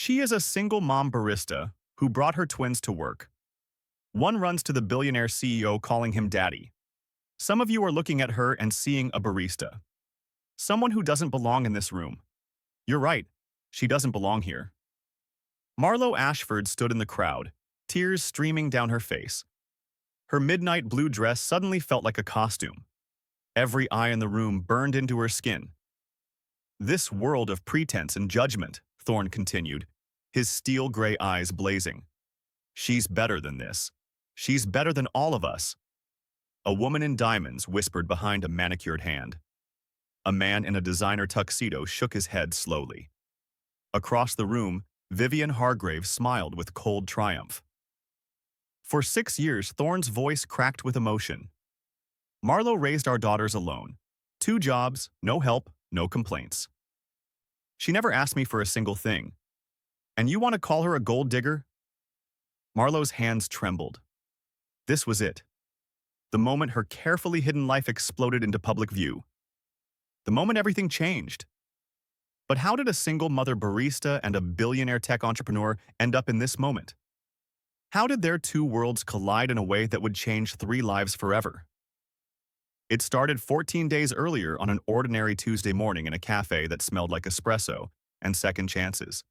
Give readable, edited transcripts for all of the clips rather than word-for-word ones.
She is a single mom barista who brought her twins to work. One runs to the billionaire CEO calling him daddy. Some of you are looking at her and seeing a barista. Someone who doesn't belong in this room. You're right, she doesn't belong here. Marlo Ashford stood in the crowd, tears streaming down her face. Her midnight blue dress suddenly felt like a costume. Every eye in the room burned into her skin. This world of pretense and judgment, Thorne continued, his steel-gray eyes blazing. She's better than this. She's better than all of us. A woman in diamonds whispered behind a manicured hand. A man in a designer tuxedo shook his head slowly. Across the room, Vivian Hargrave smiled with cold triumph. For 6 years, Thorne's voice cracked with emotion. Marlo raised our daughters alone. 2 jobs, no help, no complaints. She never asked me for a single thing. And you want to call her a gold digger? Marlo's hands trembled. This was it. The moment her carefully hidden life exploded into public view. The moment everything changed. But how did a single mother barista and a billionaire tech entrepreneur end up in this moment? How did their 2 worlds collide in a way that would change 3 lives forever? It started 14 days earlier on an ordinary Tuesday morning in a cafe that smelled like espresso and second chances.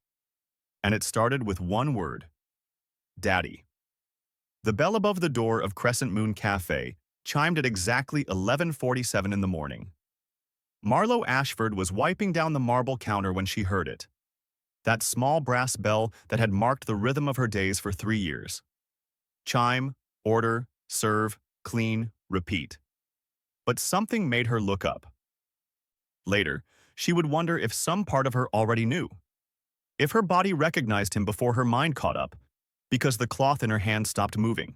And it started with one word: Daddy. The bell above the door of Crescent Moon Cafe chimed at exactly 11:47 in the morning. Marlo Ashford was wiping down the marble counter when she heard it. That small brass bell that had marked the rhythm of her days for 3 years. Chime, order, serve, clean, repeat. But something made her look up. Later, she would wonder if some part of her already knew. If her body recognized him before her mind caught up, because the cloth in her hand stopped moving.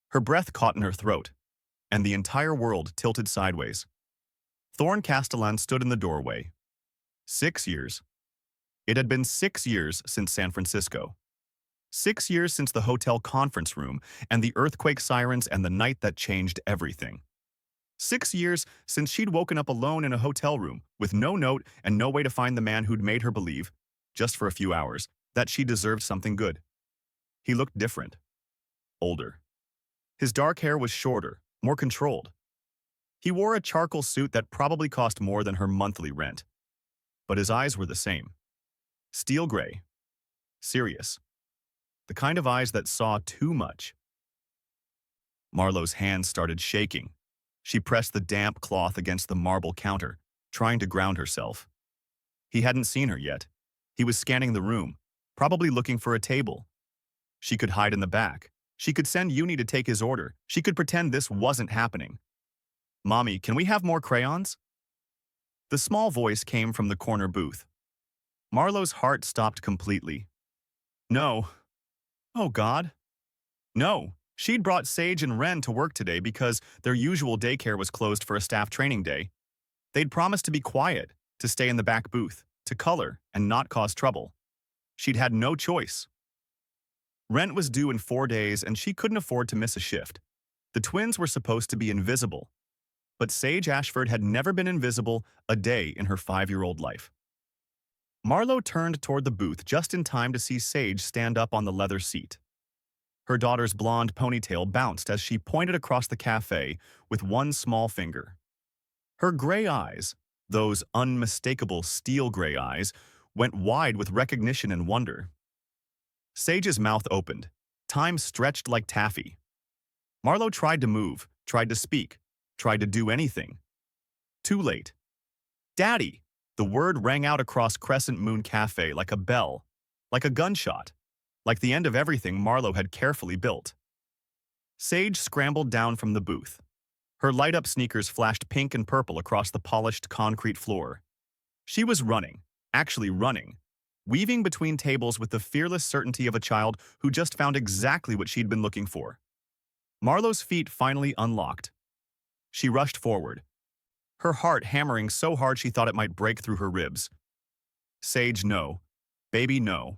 Her breath caught in her throat, and the entire world tilted sideways. Thorne Castellan stood in the doorway. 6 years. It had been 6 years since San Francisco. 6 years since the hotel conference room and the earthquake sirens and the night that changed everything. 6 years since she'd woken up alone in a hotel room with no note and no way to find the man who'd made her believe, just for a few hours, that she deserved something good. He looked different. Older. His dark hair was shorter, more controlled. He wore a charcoal suit that probably cost more than her monthly rent. But his eyes were the same. Steel gray. Serious. The kind of eyes that saw too much. Marlo's hands started shaking. She pressed the damp cloth against the marble counter, trying to ground herself. He hadn't seen her yet. He was scanning the room, probably looking for a table. She could hide in the back. She could send Uni to take his order. She could pretend this wasn't happening. Mommy, can we have more crayons? The small voice came from the corner booth. Marlo's heart stopped completely. No. Oh, God. No. She'd brought Sage and Ren to work today because their usual daycare was closed for a staff training day. They'd promised to be quiet, to stay in the back booth, to color, and not cause trouble. She'd had no choice. Rent was due in 4 days, and she couldn't afford to miss a shift. The twins were supposed to be invisible. But Sage Ashford had never been invisible a day in her 5-year-old life. Marlo turned toward the booth just in time to see Sage stand up on the leather seat. Her daughter's blonde ponytail bounced as she pointed across the cafe with one small finger. Her gray eyes, those unmistakable steel gray eyes, went wide with recognition and wonder. Sage's mouth opened. Time stretched like taffy. Marlo tried to move, tried to speak, tried to do anything. Too late. Daddy! The word rang out across Crescent Moon Cafe like a bell, like a gunshot, like the end of everything Marlo had carefully built. Sage scrambled down from the booth. Her light-up sneakers flashed pink and purple across the polished concrete floor. She was running, actually running, weaving between tables with the fearless certainty of a child who just found exactly what she'd been looking for. Marlo's feet finally unlocked. She rushed forward, her heart hammering so hard she thought it might break through her ribs. Sage, no. Baby, no.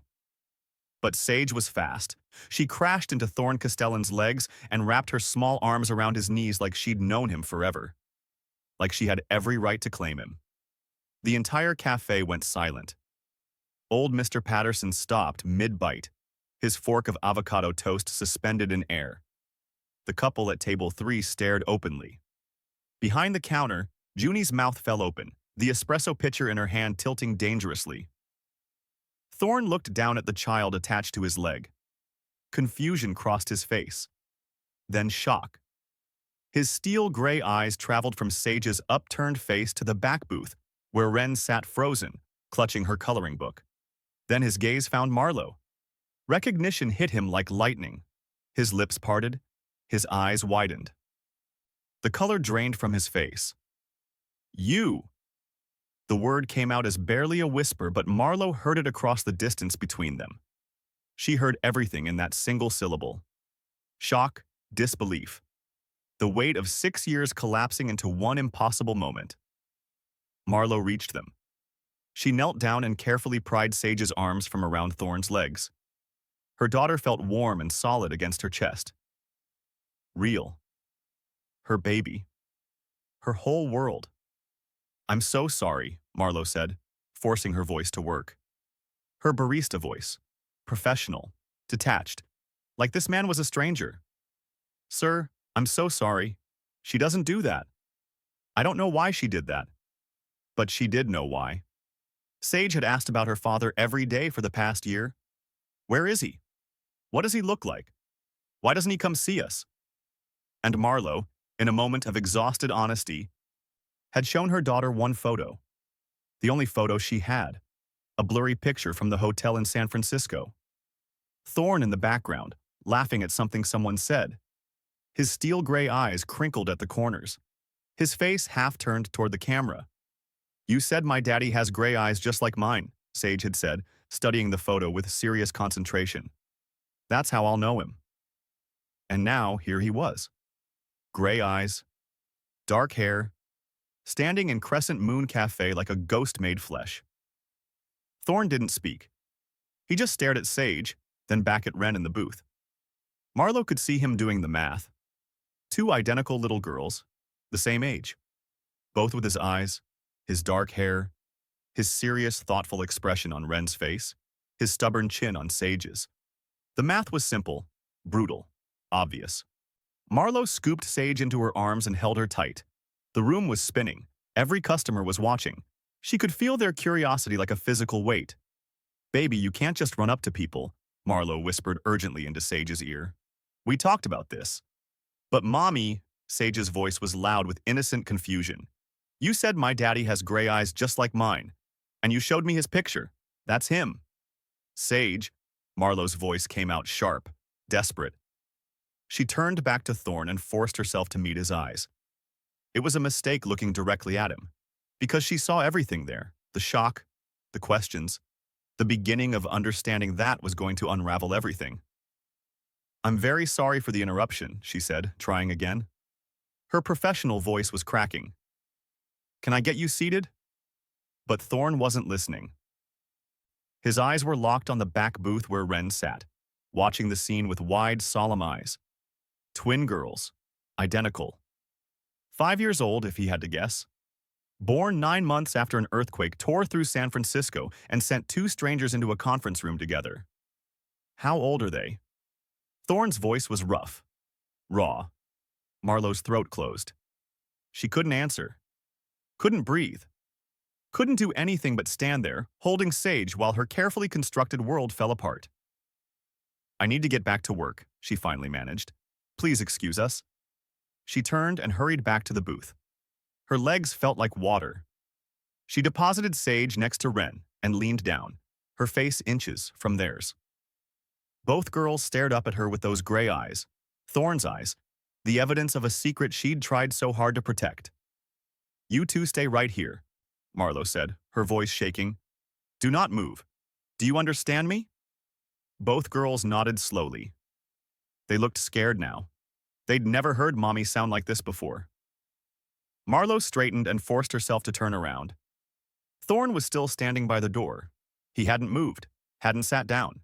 But Sage was fast. She crashed into Thorne Castellan's legs and wrapped her small arms around his knees like she'd known him forever. Like she had every right to claim him. The entire cafe went silent. Old Mr. Patterson stopped mid-bite, his fork of avocado toast suspended in air. The couple at table 3 stared openly. Behind the counter, Junie's mouth fell open, the espresso pitcher in her hand tilting dangerously. Thorne looked down at the child attached to his leg. Confusion crossed his face. Then shock. His steel-gray eyes traveled from Sage's upturned face to the back booth, where Wren sat frozen, clutching her coloring book. Then his gaze found Marlo. Recognition hit him like lightning. His lips parted, his eyes widened. The color drained from his face. "You!" The word came out as barely a whisper, but Marlo heard it across the distance between them. She heard everything in that single syllable. Shock, disbelief. The weight of 6 years collapsing into one impossible moment. Marlo reached them. She knelt down and carefully pried Sage's arms from around Thorne's legs. Her daughter felt warm and solid against her chest. Real. Her baby. Her whole world. "I'm so sorry," Marlo said, forcing her voice to work. Her barista voice. Professional. Detached. Like this man was a stranger. "Sir, I'm so sorry. She doesn't do that. I don't know why she did that." But she did know why. Sage had asked about her father every day for the past year. Where is he? What does he look like? Why doesn't he come see us? And Marlo, in a moment of exhausted honesty, had shown her daughter one photo. The only photo she had. A blurry picture from the hotel in San Francisco. Thorne in the background, laughing at something someone said. His steel-gray eyes crinkled at the corners. His face half-turned toward the camera. "You said my daddy has gray eyes just like mine," Sage had said, studying the photo with serious concentration. "That's how I'll know him." And now, here he was. Gray eyes, dark hair, standing in Crescent Moon Cafe like a ghost made flesh. Thorne didn't speak. He just stared at Sage, then back at Wren in the booth. Marlo could see him doing the math. 2 identical little girls, the same age. Both with his eyes, his dark hair, his serious, thoughtful expression on Wren's face, his stubborn chin on Sage's. The math was simple, brutal, obvious. Marlo scooped Sage into her arms and held her tight. The room was spinning. Every customer was watching. She could feel their curiosity like a physical weight. "Baby, you can't just run up to people," Marlo whispered urgently into Sage's ear. "We talked about this." "But Mommy," Sage's voice was loud with innocent confusion. "You said my daddy has gray eyes just like mine, and you showed me his picture. That's him." "Sage," Marlo's voice came out sharp, desperate. She turned back to Thorne and forced herself to meet his eyes. It was a mistake looking directly at him, because she saw everything there, the shock, the questions, the beginning of understanding that was going to unravel everything. "I'm very sorry for the interruption," she said, trying again. Her professional voice was cracking. "Can I get you seated?" But Thorne wasn't listening. His eyes were locked on the back booth where Wren sat, watching the scene with wide, solemn eyes. Twin girls, identical. 5 years old, if he had to guess. Born 9 months after an earthquake tore through San Francisco and sent 2 strangers into a conference room together. How old are they? Thorne's voice was rough, raw. Marlo's throat closed. She couldn't answer. Couldn't breathe. Couldn't do anything but stand there, holding Sage while her carefully constructed world fell apart. "I need to get back to work," she finally managed. "Please excuse us." She turned and hurried back to the booth. Her legs felt like water. She deposited Sage next to Wren and leaned down, her face inches from theirs. Both girls stared up at her with those gray eyes, Thorne's eyes, the evidence of a secret she'd tried so hard to protect. "You two stay right here," Marlo said, her voice shaking. "Do not move. Do you understand me?" Both girls nodded slowly. They looked scared now. They'd never heard Mommy sound like this before. Marlo straightened and forced herself to turn around. Thorne was still standing by the door. He hadn't moved, hadn't sat down.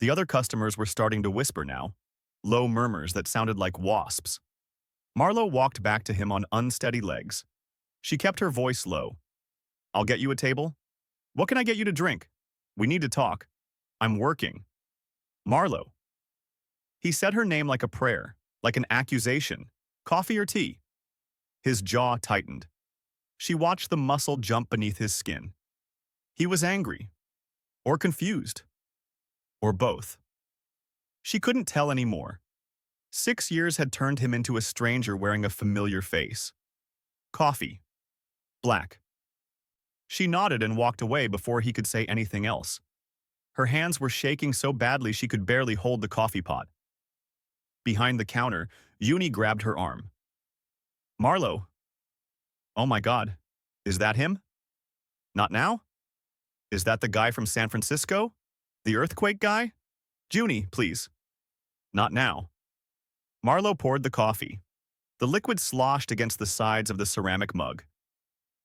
The other customers were starting to whisper now, low murmurs that sounded like wasps. Marlo walked back to him on unsteady legs. She kept her voice low. "I'll get you a table. What can I get you to drink?" We need to talk. I'm working. Marlo. He said her name like a prayer, like an accusation. Coffee or tea? His jaw tightened. She watched the muscle jump beneath his skin. He was angry. Or confused. Or both. She couldn't tell anymore. 6 years had turned him into a stranger wearing a familiar face. Coffee. Black. She nodded and walked away before he could say anything else. Her hands were shaking so badly she could barely hold the coffee pot. Behind the counter, Uni grabbed her arm. Marlo. Oh my God. Is that him? Not now? Is that the guy from San Francisco? The earthquake guy? Junie, please. Not now. Marlo poured the coffee. The liquid sloshed against the sides of the ceramic mug.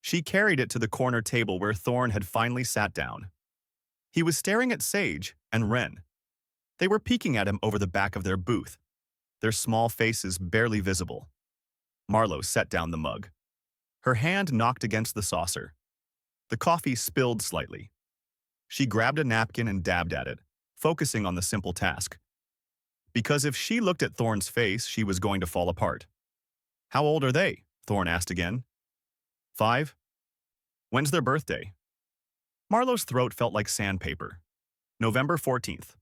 She carried it to the corner table where Thorne had finally sat down. He was staring at Sage and Ren. They were peeking at him over the back of their booth, their small faces barely visible. Marlo set down the mug. Her hand knocked against the saucer. The coffee spilled slightly. She grabbed a napkin and dabbed at it, focusing on the simple task. Because if she looked at Thorne's face, she was going to fall apart. How old are they? Thorne asked again. 5? When's their birthday? Marlo's throat felt like sandpaper. November 14th.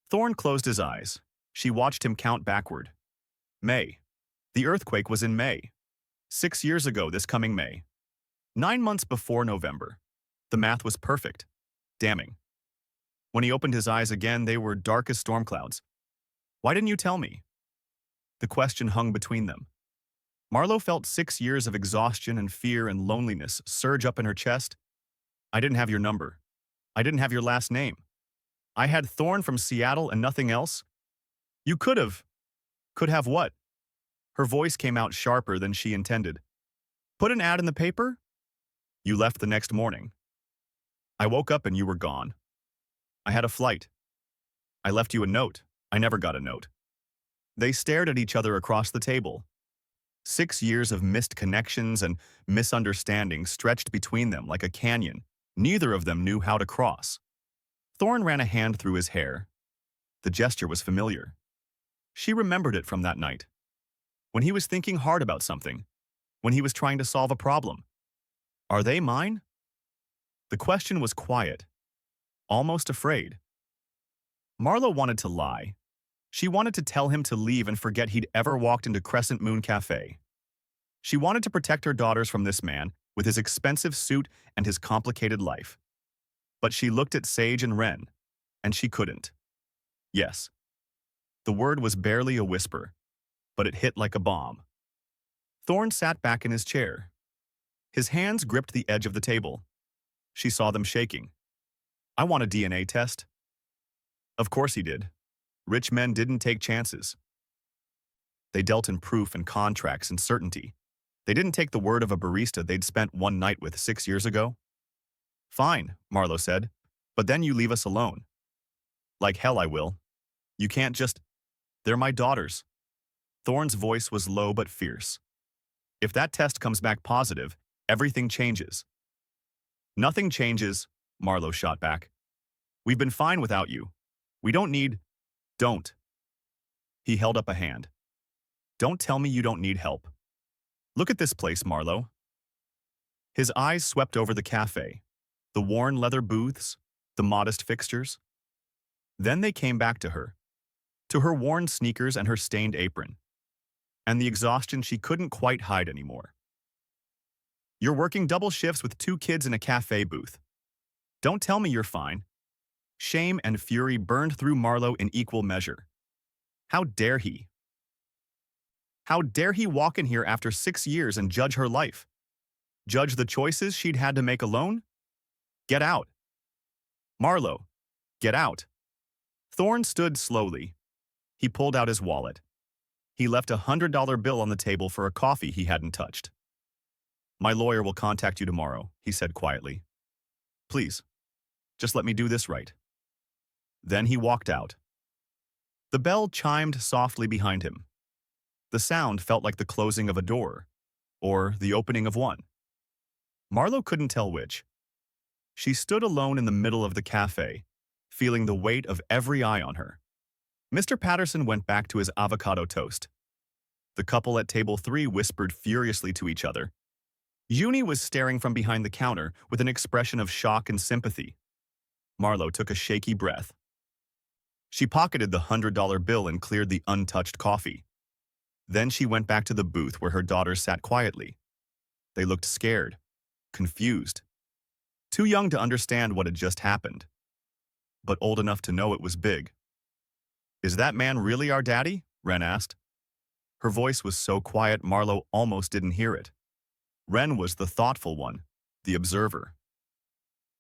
Thorne closed his eyes. She watched him count backward. May. The earthquake was in May. 6 years ago this coming May. 9 months before November. The math was perfect. Damning. When he opened his eyes again, they were dark as storm clouds. Why didn't you tell me? The question hung between them. Marlo felt 6 years of exhaustion and fear and loneliness surge up in her chest. I didn't have your number. I didn't have your last name. I had Thorne from Seattle and nothing else. You could have. Could have what? Her voice came out sharper than she intended. Put an ad in the paper? You left the next morning. I woke up and you were gone. I had a flight. I left you a note. I never got a note. They stared at each other across the table. 6 years of missed connections and misunderstandings stretched between them like a canyon neither of them knew how to cross. Thorne ran a hand through his hair. The gesture was familiar. She remembered it from that night. When he was thinking hard about something. When he was trying to solve a problem. Are they mine? The question was quiet. Almost afraid. Marlo wanted to lie. She wanted to tell him to leave and forget he'd ever walked into Crescent Moon Cafe. She wanted to protect her daughters from this man, with his expensive suit and his complicated life. But she looked at Sage and Ren, and she couldn't. Yes. The word was barely a whisper, but it hit like a bomb. Thorne sat back in his chair. His hands gripped the edge of the table. She saw them shaking. I want a DNA test. Of course he did. Rich men didn't take chances. They dealt in proof and contracts and certainty. They didn't take the word of a barista they'd spent one night with 6 years ago. Fine, Marlo said, but then you leave us alone. Like hell I will. You can't just... They're my daughters. Thorne's voice was low but fierce. If that test comes back positive, everything changes. Nothing changes, Marlo shot back. We've been fine without you. We don't need... Don't. He held up a hand. Don't tell me you don't need help. Look at this place, Marlo. His eyes swept over the cafe, the worn leather booths, the modest fixtures. Then they came back to her worn sneakers and her stained apron, and the exhaustion she couldn't quite hide anymore. You're working double shifts with 2 kids in a cafe booth. Don't tell me you're fine. Shame and fury burned through Marlo in equal measure. How dare he? How dare he walk in here after 6 years and judge her life? Judge the choices she'd had to make alone? Get out. Marlo, get out. Thorne stood slowly. He pulled out his wallet. He left a $100 bill on the table for a coffee he hadn't touched. My lawyer will contact you tomorrow, he said quietly. Please, just let me do this right. Then he walked out. The bell chimed softly behind him. The sound felt like the closing of a door, or the opening of one. Marlo couldn't tell which. She stood alone in the middle of the cafe, feeling the weight of every eye on her. Mr. Patterson went back to his avocado toast. The couple at table 3 whispered furiously to each other. Uni was staring from behind the counter with an expression of shock and sympathy. Marlo took a shaky breath. She pocketed the $100 bill and cleared the untouched coffee. Then she went back to the booth where her daughters sat quietly. They looked scared, confused, too young to understand what had just happened, but old enough to know it was big. "Is that man really our daddy?" Ren asked. Her voice was so quiet Marlo almost didn't hear it. Ren was the thoughtful one, the observer.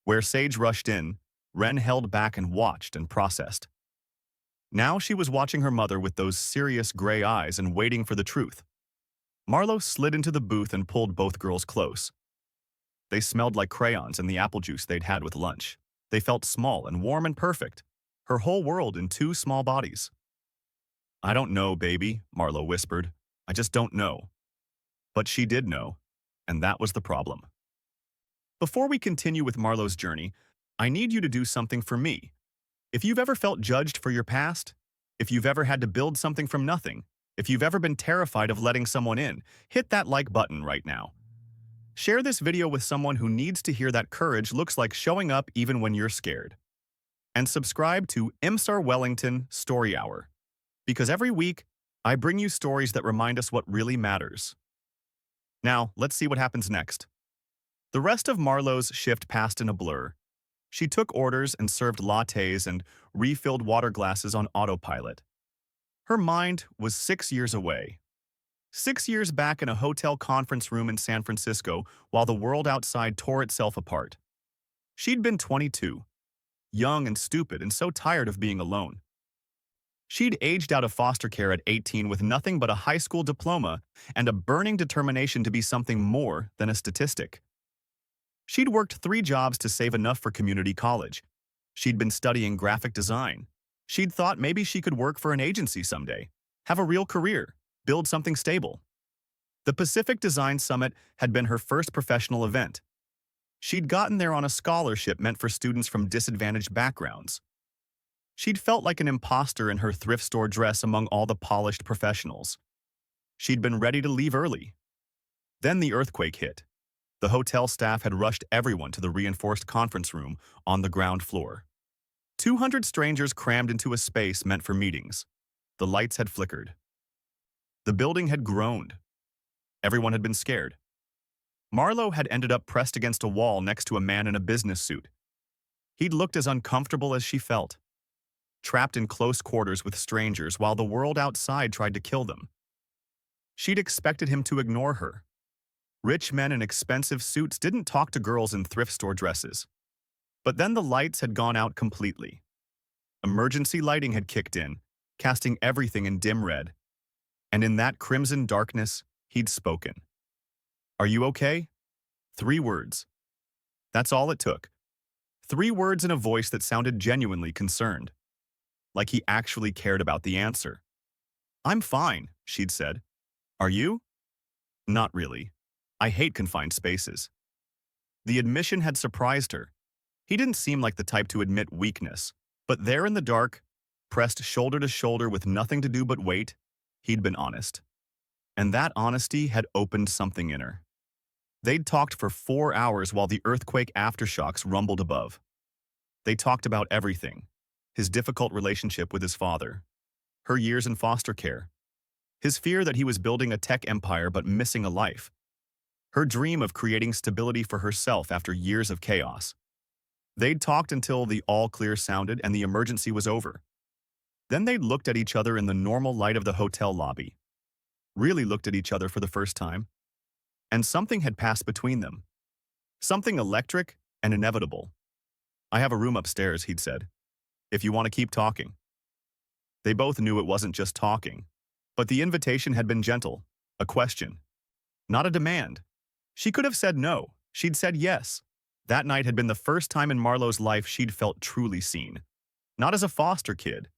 Where Sage rushed in, Ren held back and watched and processed. Now she was watching her mother with those serious gray eyes and waiting for the truth. Marlo slid into the booth and pulled both girls close. They smelled like crayons and the apple juice they'd had with lunch. They felt small and warm and perfect, her whole world in 2 small bodies. "I don't know, baby," Marlo whispered. "I just don't know." But she did know, and that was the problem. Before we continue with Marlo's journey, I need you to do something for me. If you've ever felt judged for your past, if you've ever had to build something from nothing, if you've ever been terrified of letting someone in, hit that like button right now. Share this video with someone who needs to hear that courage looks like showing up even when you're scared. And subscribe to MR Wellington Story Hour, because every week, I bring you stories that remind us what really matters. Now, let's see what happens next. The rest of Marlo's shift passed in a blur. She took orders and served lattes and refilled water glasses on autopilot. Her mind was 6 years away. 6 years back in a hotel conference room in San Francisco while the world outside tore itself apart. She'd been 22, young and stupid and so tired of being alone. She'd aged out of foster care at 18 with nothing but a high school diploma and a burning determination to be something more than a statistic. She'd worked 3 jobs to save enough for community college. She'd been studying graphic design. She'd thought maybe she could work for an agency someday, have a real career, build something stable. The Pacific Design Summit had been her first professional event. She'd gotten there on a scholarship meant for students from disadvantaged backgrounds. She'd felt like an imposter in her thrift store dress among all the polished professionals. She'd been ready to leave early. Then the earthquake hit. The hotel staff had rushed everyone to the reinforced conference room on the ground floor. 200 strangers crammed into a space meant for meetings. The lights had flickered. The building had groaned. Everyone had been scared. Marlo had ended up pressed against a wall next to a man in a business suit. He'd looked as uncomfortable as she felt, trapped in close quarters with strangers while the world outside tried to kill them. She'd expected him to ignore her. Rich men in expensive suits didn't talk to girls in thrift store dresses. But then the lights had gone out completely. Emergency lighting had kicked in, casting everything in dim red. And in that crimson darkness, he'd spoken. "Are you okay?" 3 words. That's all it took. 3 words in a voice that sounded genuinely concerned. Like he actually cared about the answer. "I'm fine," she'd said. "Are you?" "Not really. I hate confined spaces." The admission had surprised her. He didn't seem like the type to admit weakness, but there in the dark, pressed shoulder to shoulder with nothing to do but wait, he'd been honest. And that honesty had opened something in her. They'd talked for 4 hours while the earthquake aftershocks rumbled above. They talked about everything. His difficult relationship with his father, her years in foster care, his fear that he was building a tech empire but missing a life, her dream of creating stability for herself after years of chaos. They'd talked until the all-clear sounded and the emergency was over. Then they'd looked at each other in the normal light of the hotel lobby. Really looked at each other for the first time. And something had passed between them. Something electric and inevitable. "I have a room upstairs," he'd said, "if you want to keep talking." They both knew it wasn't just talking. But the invitation had been gentle, a question, not a demand. She could have said no. She'd said yes. That night had been the first time in Marlo's life she'd felt truly seen. Not as a foster kid,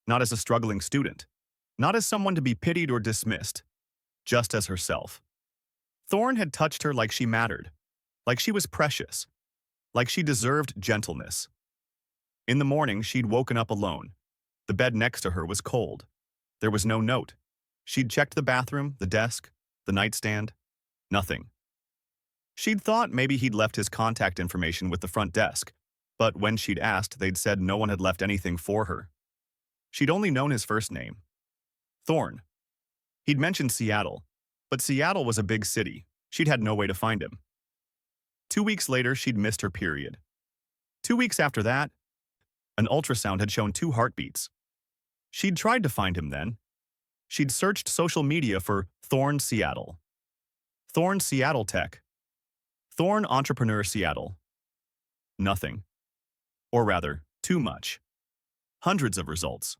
not as a struggling student, not as someone to be pitied or dismissed, just as herself. Thorne had touched her like she mattered, like she was precious, like she deserved gentleness. In the morning, she'd woken up alone. The bed next to her was cold. There was no note. She'd checked the bathroom, the desk, the nightstand. Nothing. She'd thought maybe he'd left his contact information with the front desk, but when she'd asked, they'd said no one had left anything for her. She'd only known his first name. Thorne. He'd mentioned Seattle, but Seattle was a big city. She'd had no way to find him. 2 weeks later, she'd missed her period. 2 weeks after that, an ultrasound had shown 2 heartbeats. She'd tried to find him then. She'd searched social media for Thorne Seattle. Thorne Seattle Tech. Thorne Entrepreneur Seattle. Nothing. Or rather, too much. Hundreds of results.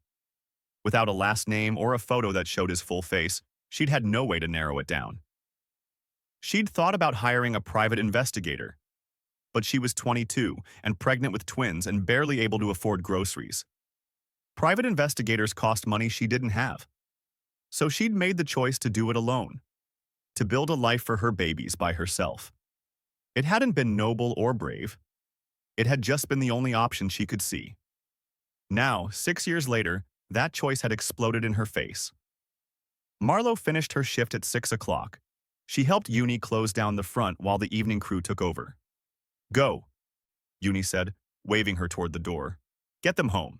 Without a last name or a photo that showed his full face, she'd had no way to narrow it down. She'd thought about hiring a private investigator, but she was 22 and pregnant with twins and barely able to afford groceries. Private investigators cost money she didn't have. So she'd made the choice to do it alone, to build a life for her babies by herself. It hadn't been noble or brave. It had just been the only option she could see. Now, 6 years later, that choice had exploded in her face. Marlo finished her shift at 6 o'clock. She helped Uni close down the front while the evening crew took over. "Go," Uni said, waving her toward the door. "Get them home.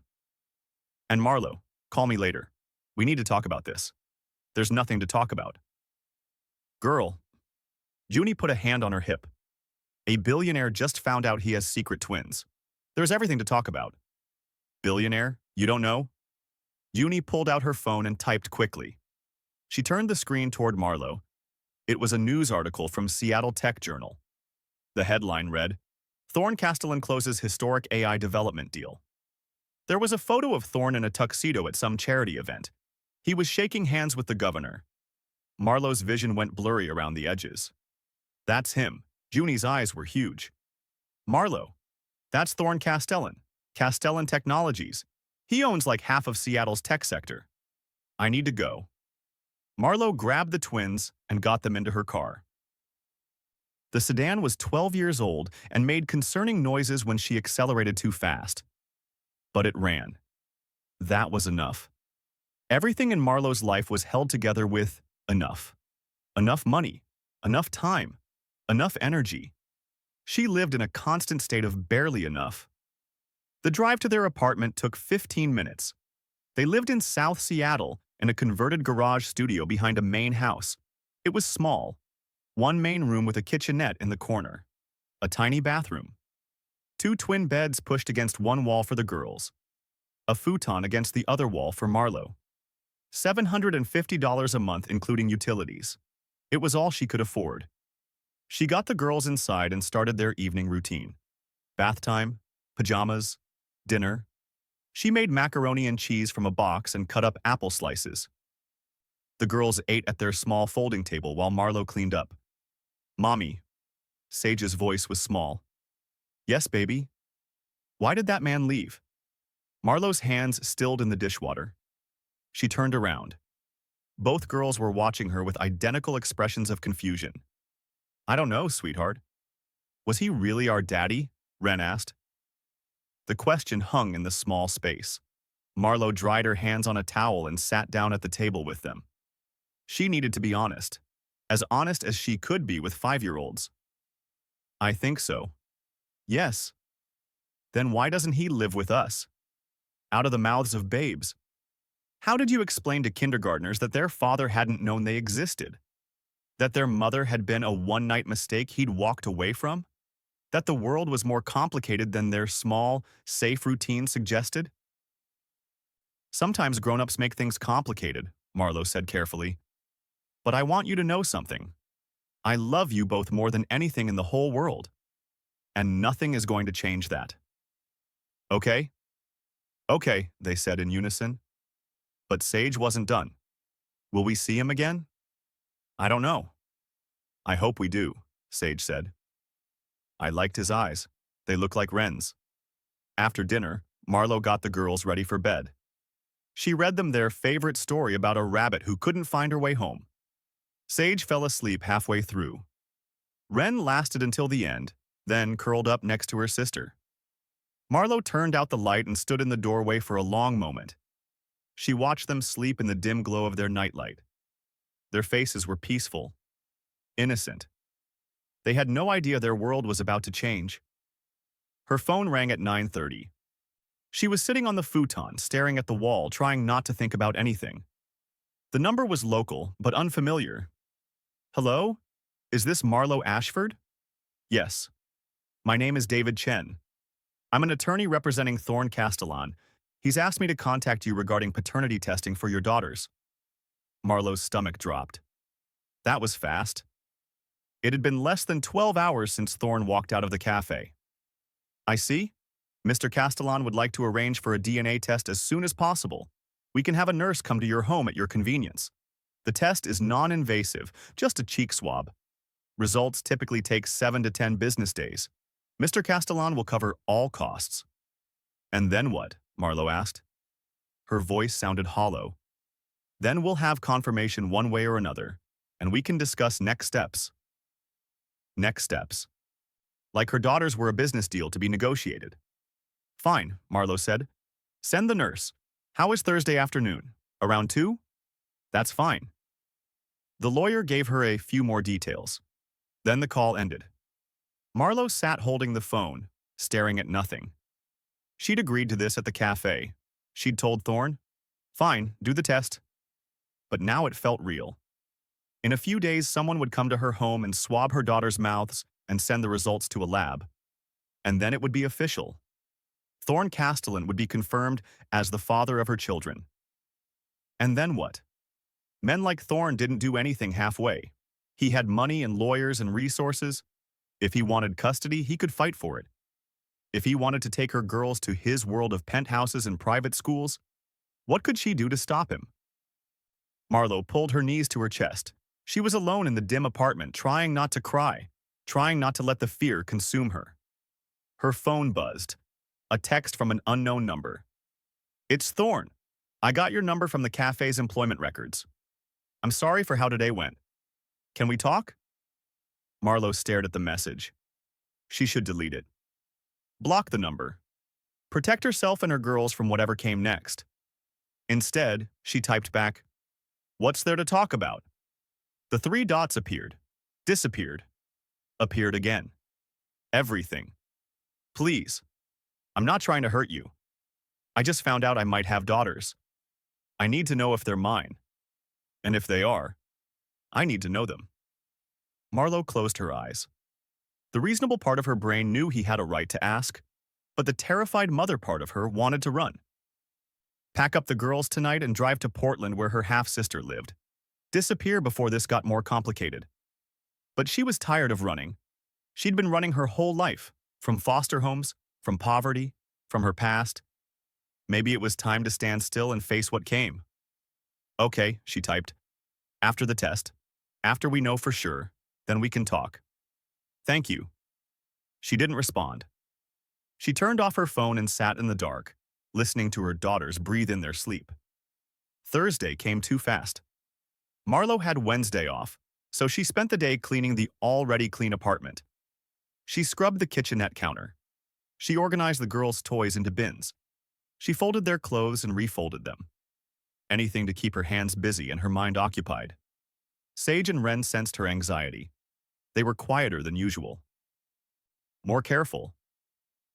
And Marlo, call me later. We need to talk about this. There's nothing to talk about." "Girl." Uni put a hand on her hip. "A billionaire just found out he has secret twins. There's everything to talk about." "Billionaire? You don't know?" Uni pulled out her phone and typed quickly. She turned the screen toward Marlo. It was a news article from Seattle Tech Journal. The headline read, "Thorne Castellan closes historic AI development deal." There was a photo of Thorne in a tuxedo at some charity event. He was shaking hands with the governor. Marlo's vision went blurry around the edges. "That's him." Juni's eyes were huge. "Marlo, that's Thorne Castellan. Castellan Technologies. He owns like half of Seattle's tech sector. I need to go." Marlo grabbed the twins and got them into her car. The sedan was 12 years old and made concerning noises when she accelerated too fast. But it ran. That was enough. Everything in Marlo's life was held together with enough. Enough money, enough time, enough energy. She lived in a constant state of barely enough. The drive to their apartment took 15 minutes. They lived in South Seattle in a converted garage studio behind a main house. It was small. One main room with a kitchenette in the corner. A tiny bathroom. 2 twin beds pushed against one wall for the girls. A futon against the other wall for Marlo. $750 a month including utilities. It was all she could afford. She got the girls inside and started their evening routine. Bath time, pajamas, dinner. She made macaroni and cheese from a box and cut up apple slices. The girls ate at their small folding table while Marlo cleaned up. "Mommy." Sage's voice was small. "Yes, baby." "Why did that man leave?" Marlo's hands stilled in the dishwater. She turned around. Both girls were watching her with identical expressions of confusion. "I don't know, sweetheart." "Was he really our daddy?" Ren asked. The question hung in the small space. Marlo dried her hands on a towel and sat down at the table with them. She needed to be honest. As honest as she could be with 5-year-olds. "I think so." "Yes." "Then why doesn't he live with us?" Out of the mouths of babes. How did you explain to kindergartners that their father hadn't known they existed? That their mother had been a one-night mistake he'd walked away from? That the world was more complicated than their small, safe routine suggested? "Sometimes grown-ups make things complicated," Marlo said carefully. "But I want you to know something. I love you both more than anything in the whole world. And nothing is going to change that." "Okay?" "Okay," they said in unison. But Sage wasn't done. "Will we see him again?" "I don't know." "I hope we do," Sage said. I liked his eyes. They looked like Ren's. After dinner, Marlo got the girls ready for bed. She read them their favorite story about a rabbit who couldn't find her way home. Sage fell asleep halfway through. Ren lasted until the end, then curled up next to her sister. Marlo turned out the light and stood in the doorway for a long moment. She watched them sleep in the dim glow of their nightlight. Their faces were peaceful, innocent. They had no idea their world was about to change. Her phone rang at 9:30. She was sitting on the futon, staring at the wall, trying not to think about anything. The number was local, but unfamiliar. Hello? Is this Marlo Ashford? Yes. My name is David Chen. I'm an attorney representing Thorne Castellan. He's asked me to contact you regarding paternity testing for your daughters. Marlo's stomach dropped. That was fast. It had been less than 12 hours since Thorne walked out of the cafe. I see. Mr. Castellan would like to arrange for a DNA test as soon as possible. We can have a nurse come to your home at your convenience. The test is non-invasive, just a cheek swab. Results typically take 7 to 10 business days. Mr. Castellan will cover all costs. And then what? Marlo asked. Her voice sounded hollow. Then we'll have confirmation one way or another, and we can discuss next steps. Next steps. Like her daughters were a business deal to be negotiated. Fine, Marlo said. Send the nurse. How is Thursday afternoon? Around 2? That's fine. The lawyer gave her a few more details. Then the call ended. Marlo sat holding the phone, staring at nothing. She'd agreed to this at the cafe. She'd told Thorne, fine, do the test. But now it felt real. In a few days, someone would come to her home and swab her daughters' mouths and send the results to a lab. And then it would be official. Thorne Castellan would be confirmed as the father of her children. And then what? Men like Thorne didn't do anything halfway. He had money and lawyers and resources. If he wanted custody, he could fight for it. If he wanted to take her girls to his world of penthouses and private schools, what could she do to stop him? Marlo pulled her knees to her chest. She was alone in the dim apartment, trying not to cry, trying not to let the fear consume her. Her phone buzzed. A text from an unknown number. It's Thorne. I got your number from the cafe's employment records. I'm sorry for how today went. Can we talk? Marlo stared at the message. She should delete it. Block the number. Protect herself and her girls from whatever came next. Instead, she typed back, what's there to talk about? The 3 dots appeared, disappeared, appeared again. Everything. Please. I'm not trying to hurt you. I just found out I might have daughters. I need to know if they're mine. And if they are, I need to know them. Marlo closed her eyes. The reasonable part of her brain knew he had a right to ask, but the terrified mother part of her wanted to run. Pack up the girls tonight and drive to Portland where her half-sister lived. Disappear before this got more complicated. But she was tired of running. She'd been running her whole life, from foster homes, from poverty, from her past. Maybe it was time to stand still and face what came. Okay, she typed. After the test, after we know for sure, then we can talk. Thank you. She didn't respond. She turned off her phone and sat in the dark, listening to her daughters breathe in their sleep. Thursday came too fast. Marlo had Wednesday off, so she spent the day cleaning the already clean apartment. She scrubbed the kitchenette counter. She organized the girls' toys into bins. She folded their clothes and refolded them. Anything to keep her hands busy and her mind occupied. Sage and Wren sensed her anxiety. They were quieter than usual. More careful.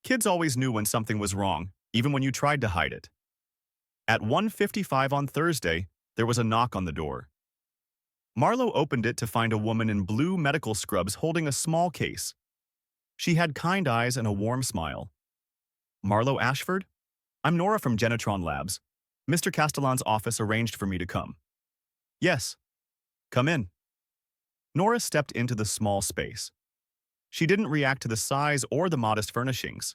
Kids always knew when something was wrong, even when you tried to hide it. At 1:55 on Thursday, there was a knock on the door. Marlo opened it to find a woman in blue medical scrubs holding a small case. She had kind eyes and a warm smile. Marlo Ashford? I'm Nora from Genetron Labs. Mr. Castellan's office arranged for me to come. Yes. Come in. Nora stepped into the small space. She didn't react to the size or the modest furnishings.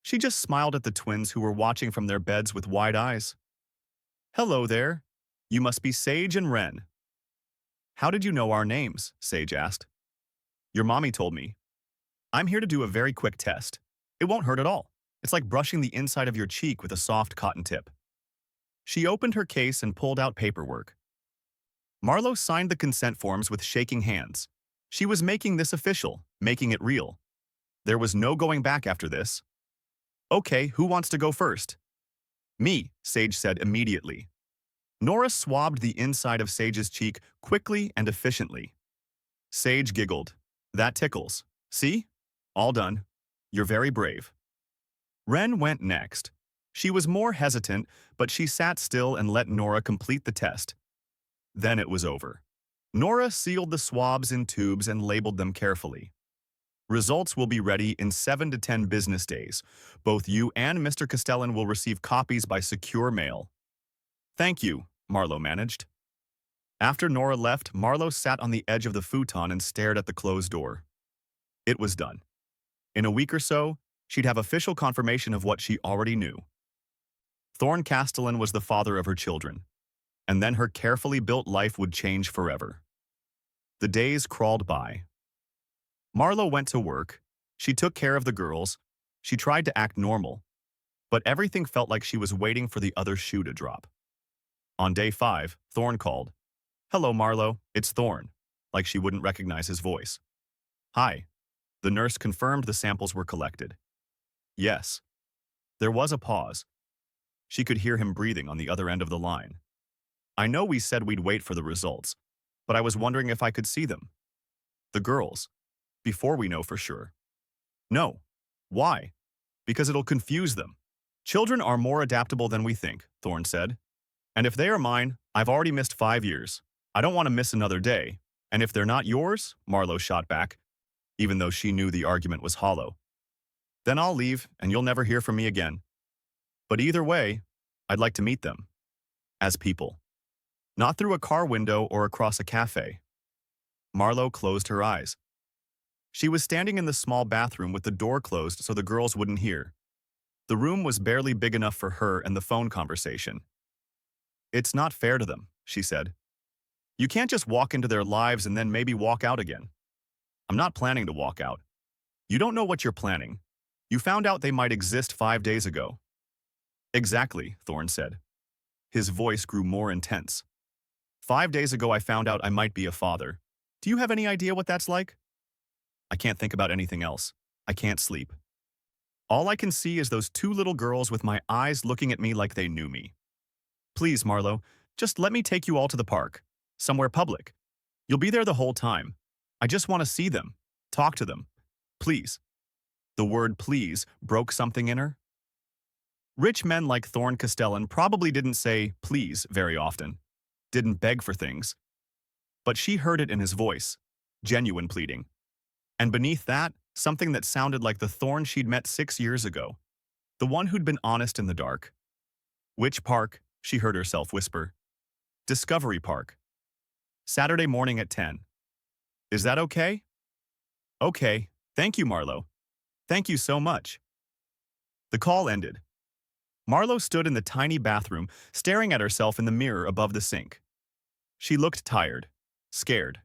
She just smiled at the twins who were watching from their beds with wide eyes. Hello there. You must be Sage and Wren. How did you know our names? Sage asked. Your mommy told me. I'm here to do a very quick test. It won't hurt at all. It's like brushing the inside of your cheek with a soft cotton tip. She opened her case and pulled out paperwork. Marlo signed the consent forms with shaking hands. She was making this official, making it real. There was no going back after this. Okay, who wants to go first? Me, Sage said immediately. Nora swabbed the inside of Sage's cheek quickly and efficiently. Sage giggled. That tickles. See? All done. You're very brave. Ren went next. She was more hesitant, but she sat still and let Nora complete the test. Then it was over. Nora sealed the swabs in tubes and labeled them carefully. Results will be ready in 7 to 10 business days. Both you and Mr. Castellan will receive copies by secure mail. Thank you, Marlowe managed. After Nora left, Marlowe sat on the edge of the futon and stared at the closed door. It was done. In a week or so, she'd have official confirmation of what she already knew. Thorne Castellan was the father of her children, and then her carefully built life would change forever. The days crawled by. Marlowe went to work. She took care of the girls. She tried to act normal, but everything felt like she was waiting for the other shoe to drop. On day 5, Thorne called. Hello, Marlowe, it's Thorne, like she wouldn't recognize his voice. Hi. The nurse confirmed the samples were collected. Yes. There was a pause. She could hear him breathing on the other end of the line. I know we said we'd wait for the results, but I was wondering if I could see them. The girls. Before we know for sure. No. Why? Because it'll confuse them. Children are more adaptable than we think, Thorne said. And if they are mine, I've already missed 5 years. I don't want to miss another day. And if they're not yours, Marlowe shot back, even though she knew the argument was hollow. Then I'll leave, and you'll never hear from me again. But either way, I'd like to meet them. As people. Not through a car window or across a cafe. Marlowe closed her eyes. She was standing in the small bathroom with the door closed so the girls wouldn't hear. The room was barely big enough for her and the phone conversation. It's not fair to them, she said. You can't just walk into their lives and then maybe walk out again. I'm not planning to walk out. You don't know what you're planning. You found out they might exist 5 days ago. Exactly, Thorne said. His voice grew more intense. 5 days ago I found out I might be a father. Do you have any idea what that's like? I can't think about anything else. I can't sleep. All I can see is those 2 little girls with my eyes looking at me like they knew me. Please, Marlowe, just let me take you all to the park. Somewhere public. You'll be there the whole time. I just want to see them. Talk to them. Please. The word please broke something in her. Rich men like Thorne Castellan probably didn't say please very often. Didn't beg for things. But she heard it in his voice. Genuine pleading. And beneath that, something that sounded like the Thorne she'd met 6 years ago. The one who'd been honest in the dark. Which park? She heard herself whisper. Discovery Park. Saturday morning at 10. Is that okay? Okay. Thank you, Marlowe. Thank you so much. The call ended. Marlowe stood in the tiny bathroom, staring at herself in the mirror above the sink. She looked tired, scared.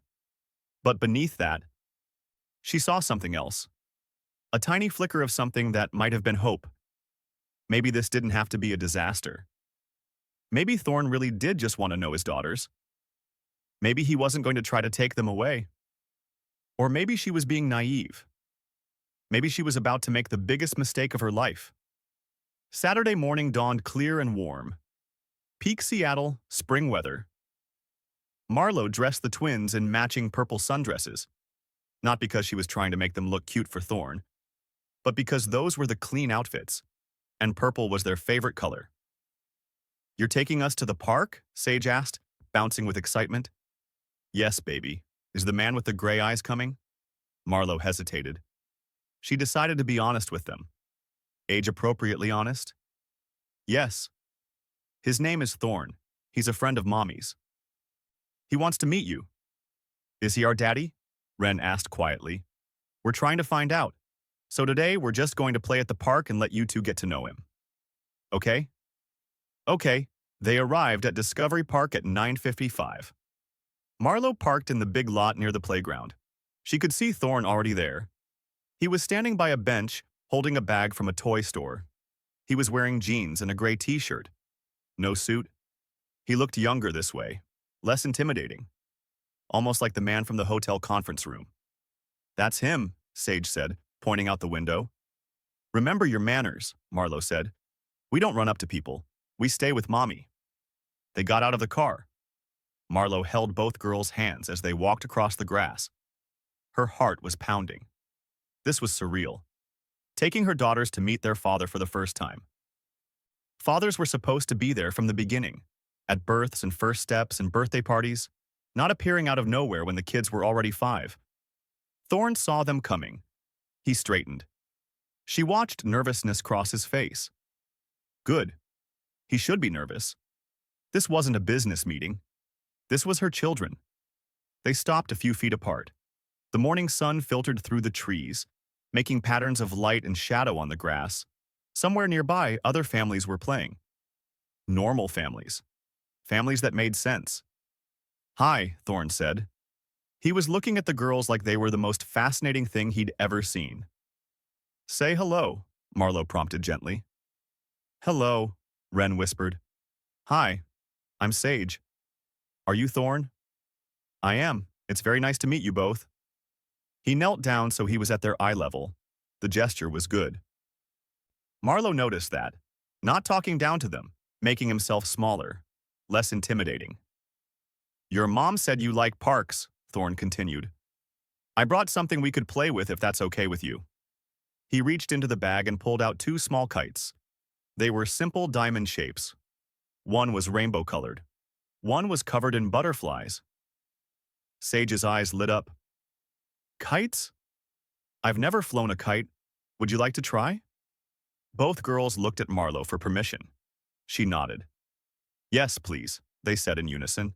But beneath that, she saw something else. A tiny flicker of something that might have been hope. Maybe this didn't have to be a disaster. Maybe Thorne really did just want to know his daughters. Maybe he wasn't going to try to take them away. Or maybe she was being naive. Maybe she was about to make the biggest mistake of her life. Saturday morning dawned clear and warm. Peak Seattle, spring weather. Marlowe dressed the twins in matching purple sundresses. Not because she was trying to make them look cute for Thorne, but because those were the clean outfits, and purple was their favorite color. You're taking us to the park? Sage asked, bouncing with excitement. Yes, baby. Is the man with the gray eyes coming? Marlowe hesitated. She decided to be honest with them. Age-appropriately honest? Yes. His name is Thorne. He's a friend of Mommy's. He wants to meet you. Is he our daddy? Ren asked quietly. We're trying to find out. So today we're just going to play at the park and let you two get to know him. Okay? Okay. They arrived at Discovery Park at 9:55. Marlowe parked in the big lot near the playground. She could see Thorne already there. He was standing by a bench, holding a bag from a toy store. He was wearing jeans and a gray t-shirt. No suit. He looked younger this way, less intimidating. Almost like the man from the hotel conference room. That's him, Sage said, pointing out the window. Remember your manners, Marlo said. We don't run up to people. We stay with Mommy. They got out of the car. Marlo held both girls' hands as they walked across the grass. Her heart was pounding. This was surreal. Taking her daughters to meet their father for the first time. Fathers were supposed to be there from the beginning, at births and first steps and birthday parties, not appearing out of nowhere when the kids were already 5. Thorne saw them coming. He straightened. She watched nervousness cross his face. Good. He should be nervous. This wasn't a business meeting. This was her children. They stopped a few feet apart. The morning sun filtered through the trees, making patterns of light and shadow on the grass. Somewhere nearby, other families were playing. Normal families. Families that made sense. Hi, Thorne said. He was looking at the girls like they were the most fascinating thing he'd ever seen. Say hello, Marlo prompted gently. Hello, Wren whispered. Hi, I'm Sage. Are you Thorne? I am. It's very nice to meet you both. He knelt down so he was at their eye level. The gesture was good. Marlo noticed that, not talking down to them, making himself smaller, less intimidating. Your mom said you like parks, Thorne continued. I brought something we could play with if that's okay with you. He reached into the bag and pulled out 2 small kites. They were simple diamond shapes. One was rainbow-colored. One was covered in butterflies. Sage's eyes lit up. Kites? I've never flown a kite. Would you like to try? Both girls looked at Marlo for permission. She nodded. Yes, please, they said in unison.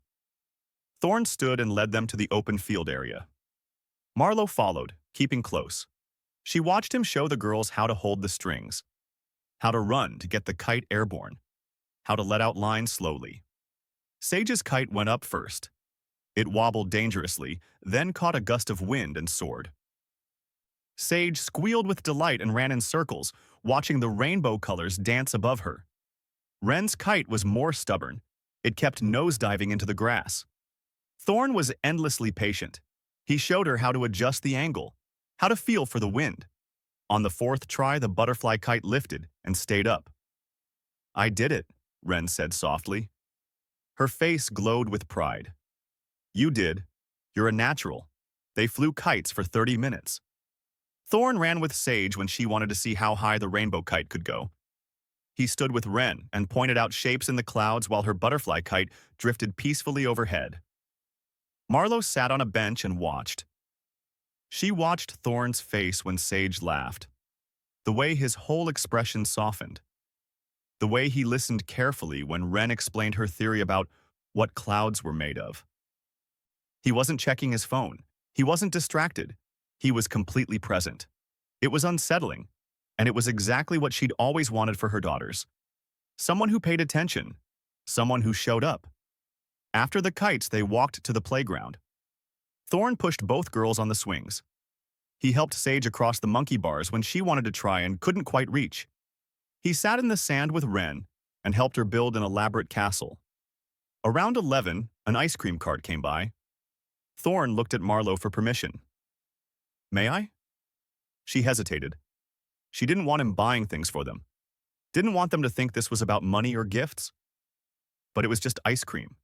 Thorne stood and led them to the open field area. Marlo followed, keeping close. She watched him show the girls how to hold the strings, how to run to get the kite airborne, how to let out lines slowly. Sage's kite went up first. It wobbled dangerously, then caught a gust of wind and soared. Sage squealed with delight and ran in circles, watching the rainbow colors dance above her. Wren's kite was more stubborn. It kept nosediving into the grass. Thorne was endlessly patient. He showed her how to adjust the angle, how to feel for the wind. On the 4th try, the butterfly kite lifted and stayed up. I did it, Wren said softly. Her face glowed with pride. You did. You're a natural. They flew kites for 30 minutes. Thorne ran with Sage when she wanted to see how high the rainbow kite could go. He stood with Wren and pointed out shapes in the clouds while her butterfly kite drifted peacefully overhead. Marlo sat on a bench and watched. She watched Thorne's face when Sage laughed, the way his whole expression softened, the way he listened carefully when Wren explained her theory about what clouds were made of. He wasn't checking his phone. He wasn't distracted. He was completely present. It was unsettling, and it was exactly what she'd always wanted for her daughters. Someone who paid attention. Someone who showed up. After the kites, they walked to the playground. Thorne pushed both girls on the swings. He helped Sage across the monkey bars when she wanted to try and couldn't quite reach. He sat in the sand with Wren and helped her build an elaborate castle. Around 11, an ice cream cart came by. Thorne looked at Marlo for permission. May I? She hesitated. She didn't want him buying things for them. Didn't want them to think this was about money or gifts. But it was just ice cream,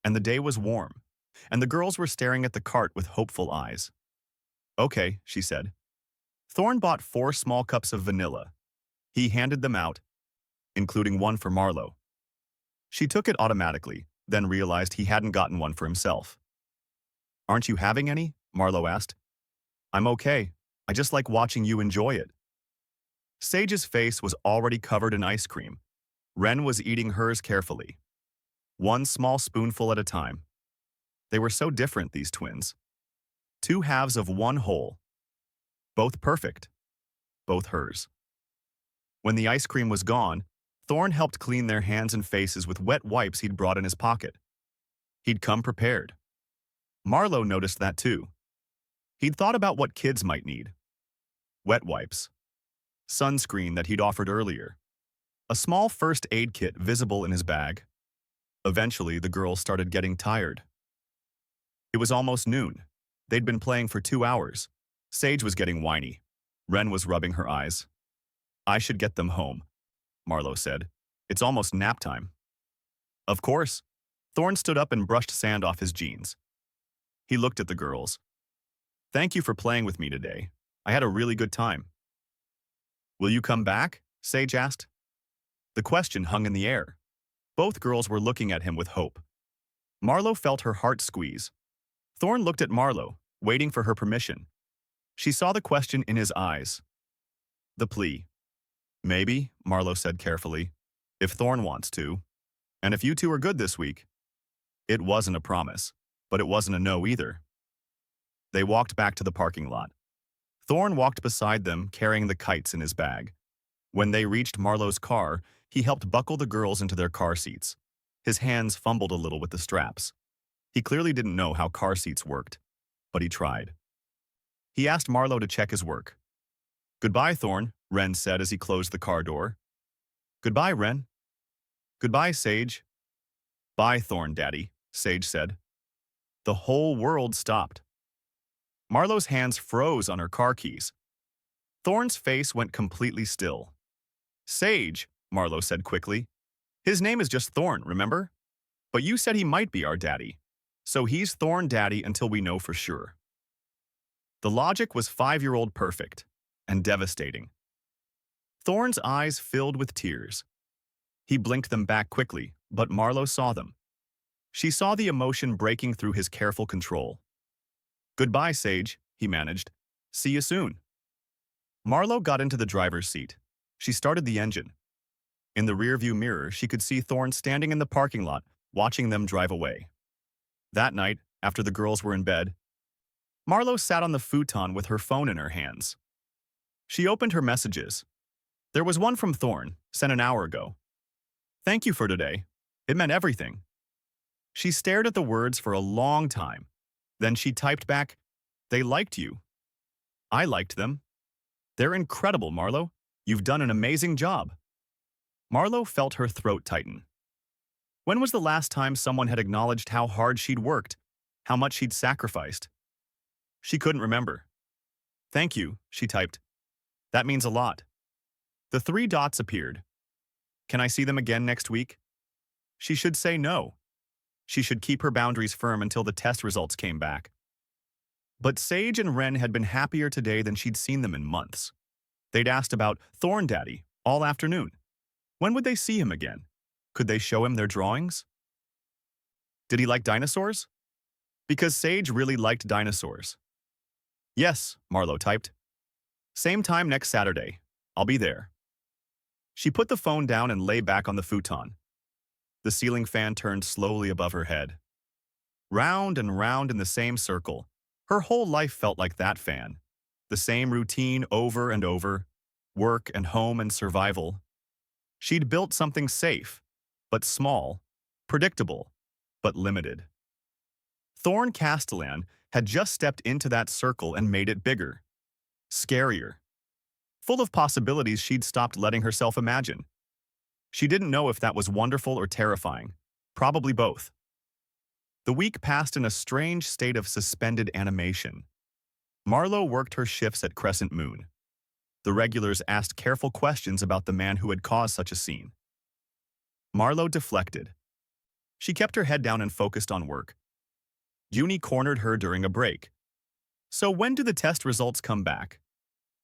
and the day was warm, and the girls were staring at the cart with hopeful eyes. Okay, she said. Thorne bought 4 small cups of vanilla. He handed them out, including one for Marlo. She took it automatically, then realized he hadn't gotten one for himself. Aren't you having any? Marlo asked. I'm okay. I just like watching you enjoy it. Sage's face was already covered in ice cream. Wren was eating hers carefully, one small spoonful at a time. They were so different, these twins. 2 halves of one whole. Both perfect. Both hers. When the ice cream was gone, Thorne helped clean their hands and faces with wet wipes he'd brought in his pocket. He'd come prepared. Marlo noticed that too. He'd thought about what kids might need. Wet wipes. Sunscreen that he'd offered earlier. A small first aid kit visible in his bag. Eventually, the girls started getting tired. It was almost noon. They'd been playing for 2 hours. Sage was getting whiny. Wren was rubbing her eyes. I should get them home, Marlowe said. It's almost nap time. Of course. Thorne stood up and brushed sand off his jeans. He looked at the girls. Thank you for playing with me today. I had a really good time. Will you come back? Sage asked. The question hung in the air. Both girls were looking at him with hope. Marlowe felt her heart squeeze. Thorne looked at Marlowe, waiting for her permission. She saw the question in his eyes. The plea. Maybe, Marlowe said carefully, if Thorne wants to. And if you two are good this week. It wasn't a promise, but it wasn't a no either. They walked back to the parking lot. Thorne walked beside them, carrying the kites in his bag. When they reached Marlowe's car, he helped buckle the girls into their car seats. His hands fumbled a little with the straps. He clearly didn't know how car seats worked, but he tried. He asked Marlowe to check his work. Goodbye, Thorne, Wren said as he closed the car door. Goodbye, Wren. Goodbye, Sage. Bye, Thorne, Daddy, Sage said. The whole world stopped. Marlowe's hands froze on her car keys. Thorne's face went completely still. Sage, Marlowe said quickly. His name is just Thorne, remember? But you said he might be our daddy. So he's Thorne Daddy until we know for sure. The logic was 5-year-old perfect and devastating. Thorne's eyes filled with tears. He blinked them back quickly, but Marlowe saw them. She saw the emotion breaking through his careful control. Goodbye, Sage, he managed. See you soon. Marlowe got into the driver's seat. She started the engine. In the rearview mirror, she could see Thorne standing in the parking lot, watching them drive away. That night, after the girls were in bed, Marlowe sat on the futon with her phone in her hands. She opened her messages. There was one from Thorne, sent an hour ago. Thank you for today. It meant everything. She stared at the words for a long time. Then she typed back, They liked you. I liked them. They're incredible, Marlowe. You've done an amazing job. Marlowe felt her throat tighten. When was the last time someone had acknowledged how hard she'd worked, how much she'd sacrificed? She couldn't remember. Thank you, she typed. That means a lot. The 3 dots appeared. Can I see them again next week? She should say no. She should keep her boundaries firm until the test results came back. But Sage and Wren had been happier today than she'd seen them in months. They'd asked about Thorne Daddy all afternoon. When would they see him again? Could they show him their drawings? Did he like dinosaurs? Because Sage really liked dinosaurs. Yes, Marlowe typed. Same time next Saturday. I'll be there. She put the phone down and lay back on the futon. The ceiling fan turned slowly above her head. Round and round in the same circle. Her whole life felt like that fan. The same routine over and over. Work and home and survival. She'd built something safe, but small, predictable, but limited. Thorne Castellan had just stepped into that circle and made it bigger, scarier, full of possibilities she'd stopped letting herself imagine. She didn't know if that was wonderful or terrifying, probably both. The week passed in a strange state of suspended animation. Marlowe worked her shifts at Crescent Moon. The regulars asked careful questions about the man who had caused such a scene. Marlowe deflected. She kept her head down and focused on work. Junie cornered her during a break. So when do the test results come back?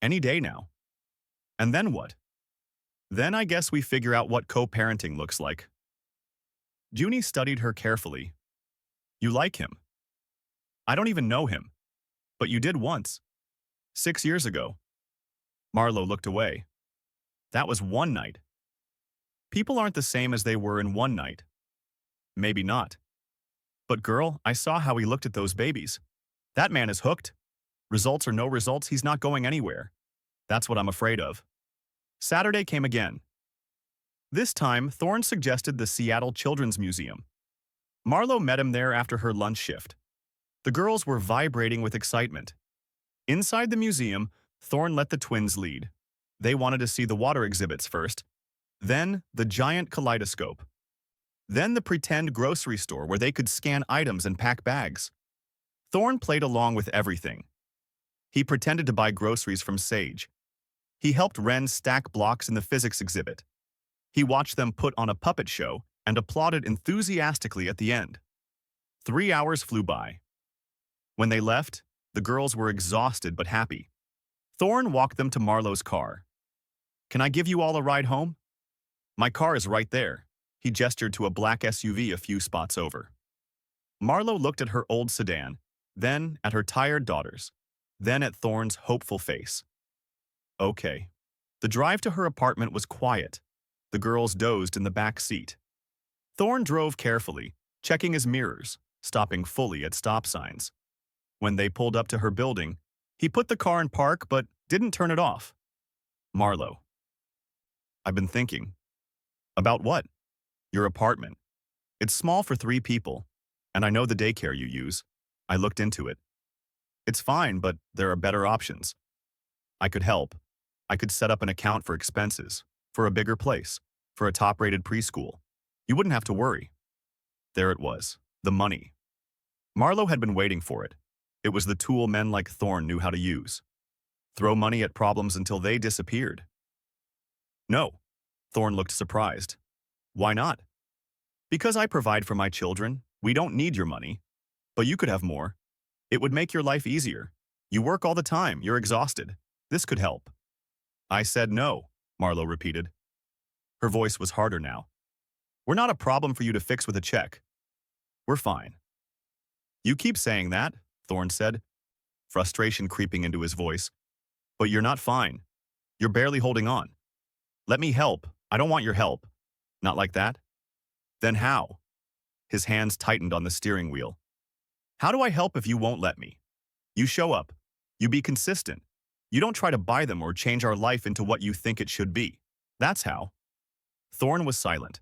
Any day now. And then what? Then I guess we figure out what co-parenting looks like. Junie studied her carefully. You like him. I don't even know him. But you did once. 6 years ago. Marlowe looked away. That was one night. People aren't the same as they were in one night. Maybe not. But girl, I saw how he looked at those babies. That man is hooked. Results or no results, he's not going anywhere. That's what I'm afraid of. Saturday came again. This time, Thorne suggested the Seattle Children's Museum. Marlowe met him there after her lunch shift. The girls were vibrating with excitement. Inside the museum, Thorne let the twins lead. They wanted to see the water exhibits first, then the giant kaleidoscope, then the pretend grocery store where they could scan items and pack bags. Thorne played along with everything. He pretended to buy groceries from Sage. He helped Ren stack blocks in the physics exhibit. He watched them put on a puppet show and applauded enthusiastically at the end. 3 hours flew by. When they left, the girls were exhausted but happy. Thorne walked them to Marlowe's car. "Can I give you all a ride home?" "My car is right there." He gestured to a black SUV a few spots over. Marlowe looked at her old sedan, then at her tired daughters, then at Thorne's hopeful face. Okay. The drive to her apartment was quiet. The girls dozed in the back seat. Thorne drove carefully, checking his mirrors, stopping fully at stop signs. When they pulled up to her building, he put the car in park but didn't turn it off. "Marlowe, I've been thinking." "About what?" "Your apartment. It's small for 3 people, and I know the daycare you use. I looked into it. It's fine, but there are better options. I could help. I could set up an account for expenses, for a bigger place, for a top-rated preschool. You wouldn't have to worry." There it was, the money. Marlowe had been waiting for it. It was the tool men like Thorne knew how to use. Throw money at problems until they disappeared. "No." Thorne looked surprised. "Why not?" "Because I provide for my children. We don't need your money. But you could have more. It would make your life easier. You work all the time. You're exhausted. This could help." "I said no," Marlowe repeated. Her voice was harder now. "We're not a problem for you to fix with a check. We're fine." "You keep saying that," Thorne said, frustration creeping into his voice. "But you're not fine. You're barely holding on. Let me help. I don't want your help." "Not like that?" "Then how?" His hands tightened on the steering wheel. "How do I help if you won't let me? You show up. You be consistent. You don't try to buy them or change our life into what you think it should be. That's how." Thorne was silent.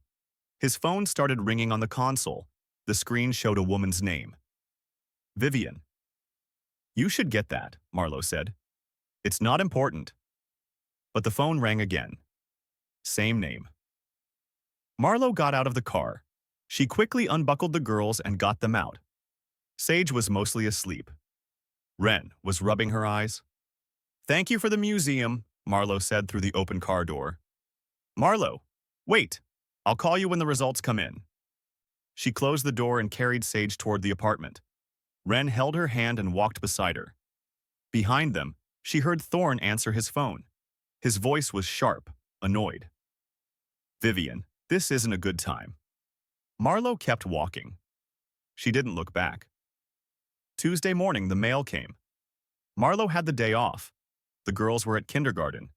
His phone started ringing on the console. The screen showed a woman's name. "Vivian." "You should get that," Marlowe said. "It's not important." But the phone rang again. Same name. Marlowe got out of the car. She quickly unbuckled the girls and got them out. Sage was mostly asleep. Ren was rubbing her eyes. "Thank you for the museum," Marlowe said through the open car door. "Marlowe, wait. I'll call you when the results come in." She closed the door and carried Sage toward the apartment. Ren held her hand and walked beside her. Behind them, she heard Thorne answer his phone. His voice was sharp, annoyed. "Vivian, this isn't a good time." Marlowe kept walking. She didn't look back. Tuesday morning, the mail came. Marlowe had the day off. The girls were at kindergarten.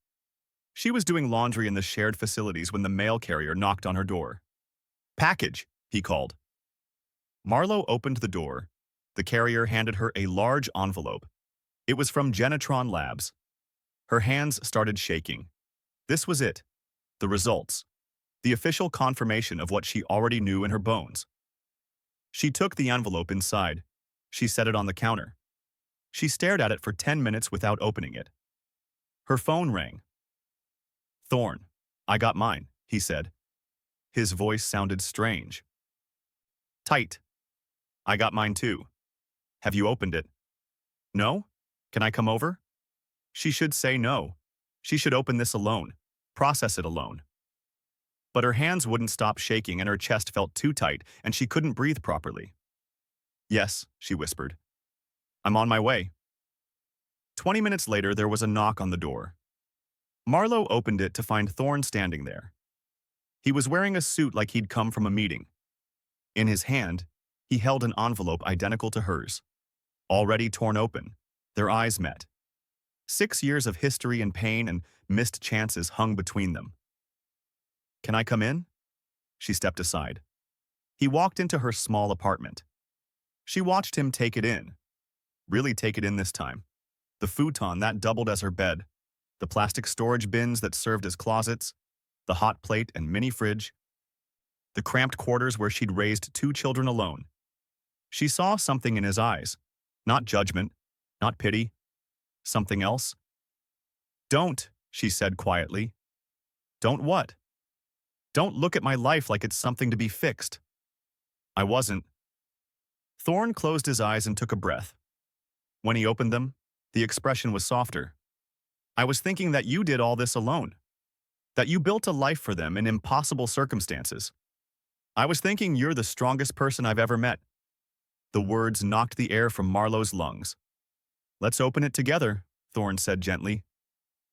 She was doing laundry in the shared facilities when the mail carrier knocked on her door. "Package," he called. Marlowe opened the door. The carrier handed her a large envelope. It was from Genetron Labs. Her hands started shaking. This was it. The results. The official confirmation of what she already knew in her bones. She took the envelope inside. She set it on the counter. She stared at it for 10 minutes without opening it. Her phone rang. "Thorne, I got mine," he said. His voice sounded strange. "Tight. I got mine too. Have you opened it?" "No? Can I come over?" She should say no. She should open this alone, process it alone. But her hands wouldn't stop shaking and her chest felt too tight and she couldn't breathe properly. "Yes," she whispered. "I'm on my way." 20 minutes later, there was a knock on the door. Marlowe opened it to find Thorne standing there. He was wearing a suit like he'd come from a meeting. In his hand, he held an envelope identical to hers. Already torn open, their eyes met. 6 years of history and pain and missed chances hung between them. "Can I come in?" She stepped aside. He walked into her small apartment. She watched him take it in. Really take it in this time. The futon that doubled as her bed, the plastic storage bins that served as closets, the hot plate and mini fridge, the cramped quarters where she'd raised 2 children alone. She saw something in his eyes. Not judgment, not pity. Something else. "Don't," she said quietly. "Don't what?" "Don't look at my life like it's something to be fixed." "I wasn't." Thorne closed his eyes and took a breath. When he opened them, The expression was softer. I was thinking that you did all this alone. That you built a life for them in impossible circumstances. I was thinking you're the strongest person I've ever met. The words knocked the air from Marlowe's lungs. Let's open it together, Thorne said gently.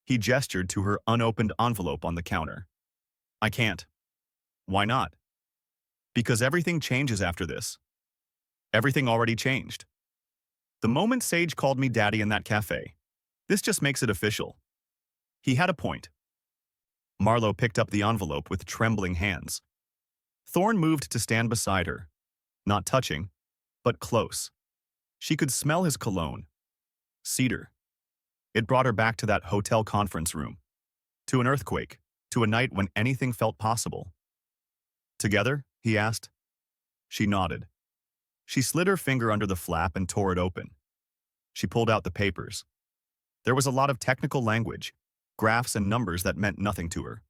He gestured to her unopened envelope on the counter. I can't. Why not? Because everything changes after this. Everything already changed. The moment Sage called me daddy in that cafe. This just makes it official. He had a point. Marlowe picked up the envelope with trembling hands. Thorne moved to stand beside her. Not touching, but close. She could smell his cologne. Cedar. It brought her back to that hotel conference room. To an earthquake. To a night when anything felt possible. Together? He asked. She nodded. She slid her finger under the flap and tore it open. She pulled out the papers. There was a lot of technical language, graphs and numbers that meant nothing to her.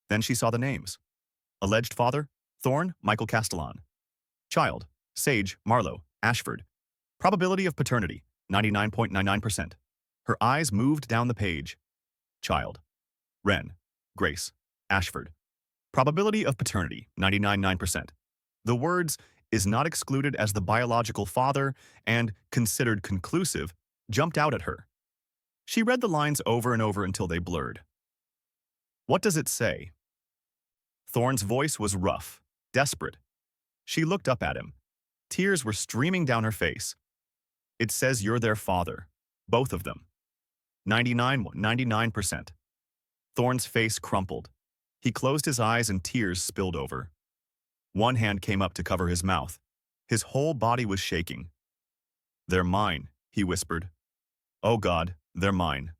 Then she saw the names. Alleged father, Thorne, Michael Castellan. Child, Sage, Marlowe, Ashford. Probability of paternity, 99.99%. Her eyes moved down the page. Child. Wren, Grace, Ashford. Probability of paternity, 99.9%. The words, is not excluded as the biological father and considered conclusive, jumped out at her. She read the lines over and over until they blurred. What does it say? Thorne's voice was rough, desperate. She looked up at him. Tears were streaming down her face. It says you're their father. Both of them. 99%. Thorne's face crumpled. He closed his eyes and tears spilled over. One hand came up to cover his mouth. His whole body was shaking. They're mine, he whispered. Oh God, they're mine.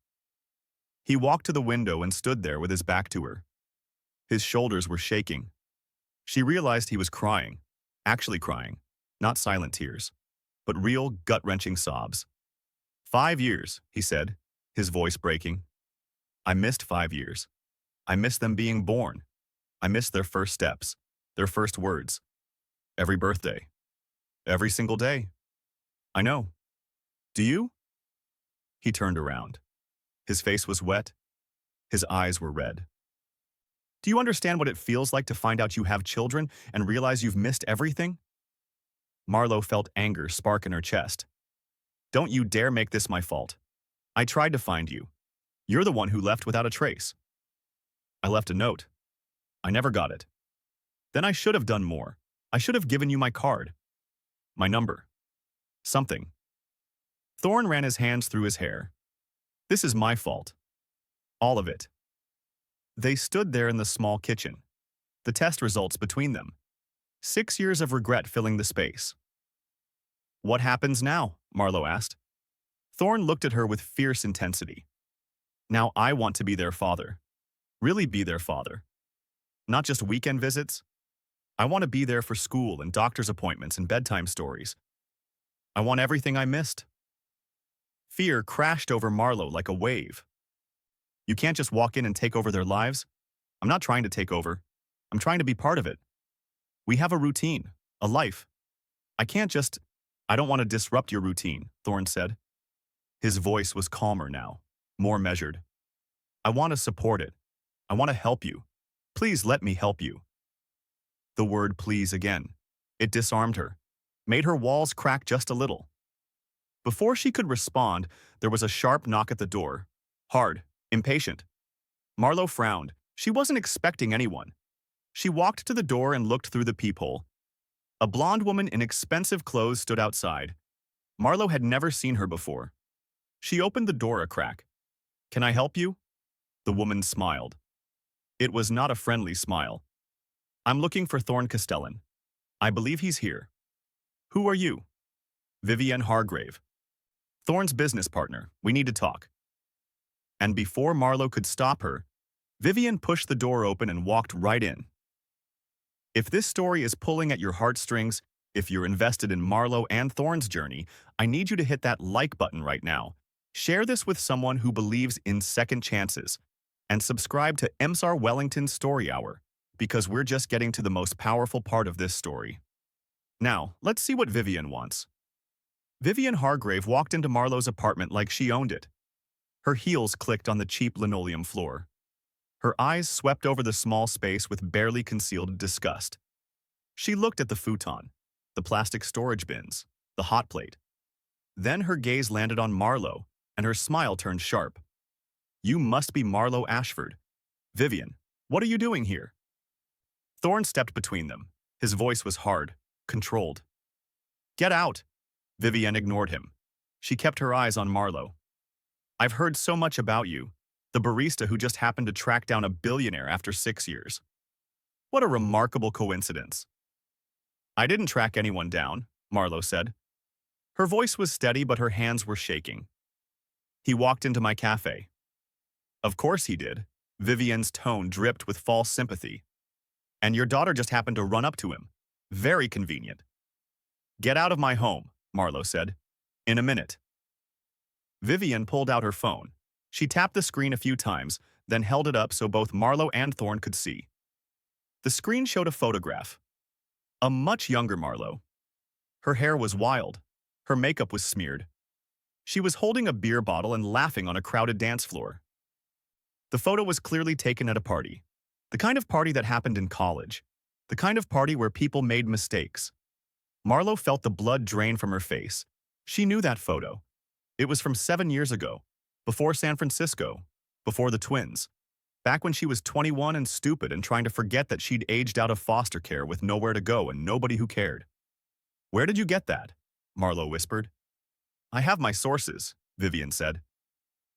He walked to the window and stood there with his back to her. His shoulders were shaking. She realized he was crying, actually crying, not silent tears, but real gut-wrenching sobs. 5 years, he said, his voice breaking. I missed 5 years. I missed them being born. I missed their first steps, their first words. Every birthday. Every single day. I know. Do you? He turned around. His face was wet. His eyes were red. Do you understand what it feels like to find out you have children and realize you've missed everything? Marlowe felt anger spark in her chest. Don't you dare make this my fault. I tried to find you. You're the one who left without a trace. I left a note. I never got it. Then I should have done more. I should have given you my card. My number. Something. Thorne ran his hands through his hair. This is my fault. All of it. They stood there in the small kitchen. The test results between them. 6 years of regret filling the space. What happens now? Marlowe asked. Thorne looked at her with fierce intensity. Now I want to be their father. Really be their father. Not just weekend visits. I want to be there for school and doctor's appointments and bedtime stories. I want everything I missed. Fear crashed over Marlowe like a wave. You can't just walk in and take over their lives. I'm not trying to take over. I'm trying to be part of it. We have a routine, a life. I don't want to disrupt your routine, Thorne said. His voice was calmer now, more measured. I want to support it. I want to help you. Please let me help you. The word please again. It disarmed her, made her walls crack just a little. Before she could respond, there was a sharp knock at the door. Hard, impatient. Marlowe frowned. She wasn't expecting anyone. She walked to the door and looked through the peephole. A blonde woman in expensive clothes stood outside. Marlowe had never seen her before. She opened the door a crack. Can I help you? The woman smiled. It was not a friendly smile. I'm looking for Thorne Castellan. I believe he's here. Who are you? Vivienne Hargrave. Thorne's business partner. We need to talk. And before Marlowe could stop her, Vivienne pushed the door open and walked right in. If this story is pulling at your heartstrings, if you're invested in Marlowe and Thorne's journey, I need you to hit that like button right now. Share this with someone who believes in second chances. And subscribe to MR Wellington Story Hour, because we're just getting to the most powerful part of this story. Now, let's see what Vivienne wants. Vivian Hargrave walked into Marlowe's apartment like she owned it. Her heels clicked on the cheap linoleum floor. Her eyes swept over the small space with barely concealed disgust. She looked at the futon, the plastic storage bins, the hot plate. Then her gaze landed on Marlowe, and her smile turned sharp. "You must be Marlowe Ashford. Vivian, what are you doing here?" Thorne stepped between them. His voice was hard, controlled. "Get out!" Vivian ignored him. She kept her eyes on Marlowe. "I've heard so much about you, the barista who just happened to track down a billionaire after 6 years. What a remarkable coincidence." "I didn't track anyone down," Marlowe said. Her voice was steady, but her hands were shaking. "He walked into my cafe." "Of course he did." Vivian's tone dripped with false sympathy. "And your daughter just happened to run up to him. Very convenient." "Get out of my home," Marlowe said. "In a minute." Vivian pulled out her phone. She tapped the screen a few times, then held it up so both Marlowe and Thorne could see. The screen showed a photograph. A much younger Marlowe. Her hair was wild. Her makeup was smeared. She was holding a beer bottle and laughing on a crowded dance floor. The photo was clearly taken at a party. The kind of party that happened in college. The kind of party where people made mistakes. Marlowe felt the blood drain from her face. She knew that photo. It was from 7 years ago, before San Francisco, before the twins. Back when she was 21 and stupid and trying to forget that she'd aged out of foster care with nowhere to go and nobody who cared. "Where did you get that?" Marlowe whispered. "I have my sources," Vivian said.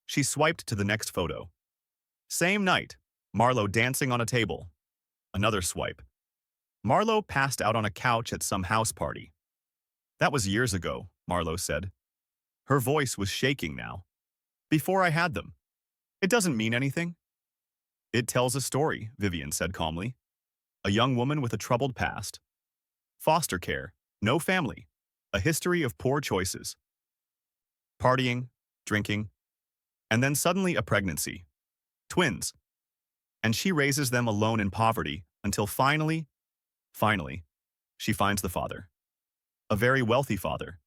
She swiped to the next photo. Same night, Marlowe dancing on a table. Another swipe. Marlowe passed out on a couch at some house party. "That was years ago," Marlowe said. Her voice was shaking now. "Before I had them. It doesn't mean anything." "It tells a story," Vivian said calmly. "A young woman with a troubled past. Foster care, no family, a history of poor choices. Partying, drinking, and then suddenly a pregnancy. Twins. And she raises them alone in poverty until finally, she finds the father. A very wealthy father.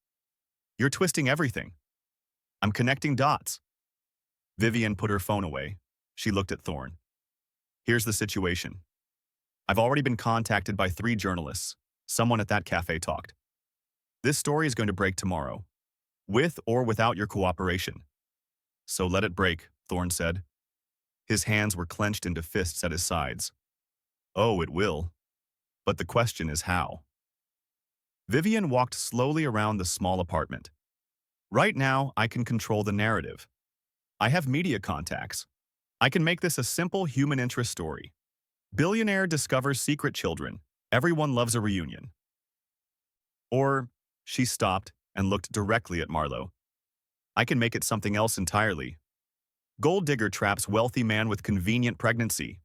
You're twisting everything." "I'm connecting dots." Vivian put her phone away. She looked at Thorne. "Here's the situation. I've already been contacted by 3 journalists. Someone at that cafe talked. This story is going to break tomorrow, with or without your cooperation." "So let it break," Thorne said. His hands were clenched into fists at his sides. "Oh, it will. But the question is how." Vivian walked slowly around the small apartment. "Right now, I can control the narrative. I have media contacts. I can make this a simple human interest story. Billionaire discovers secret children. Everyone loves a reunion." Or, she stopped and looked directly at Marlowe. "I can make it something else entirely. Gold digger traps wealthy man with convenient pregnancy.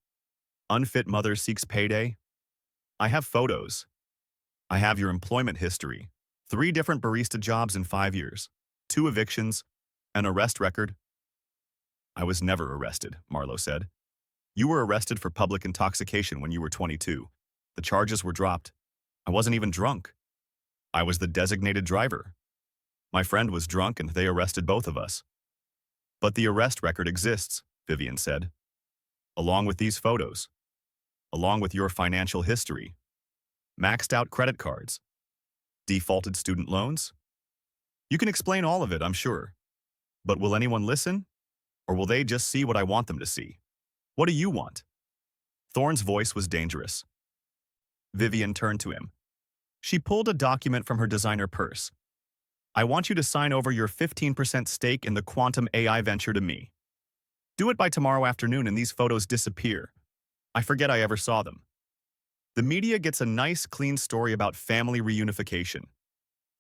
Unfit mother seeks payday. I have photos. I have your employment history. 3 different barista jobs in 5 years. 2 evictions. An arrest record." "I was never arrested," Marlowe said. "You were arrested for public intoxication when you were 22. The charges were dropped. I wasn't even drunk. I was the designated driver. My friend was drunk and they arrested both of us." "But the arrest record exists," Vivian said. "Along with these photos. Along with your financial history. Maxed out credit cards. Defaulted student loans. You can explain all of it, I'm sure. But will anyone listen? Or will they just see what I want them to see? What do you want?" Thorne's voice was dangerous. Vivian turned to him. She pulled a document from her designer purse. "I want you to sign over your 15% stake in the quantum AI venture to me. Do it by tomorrow afternoon and these photos disappear. I forget I ever saw them. The media gets a nice, clean story about family reunification.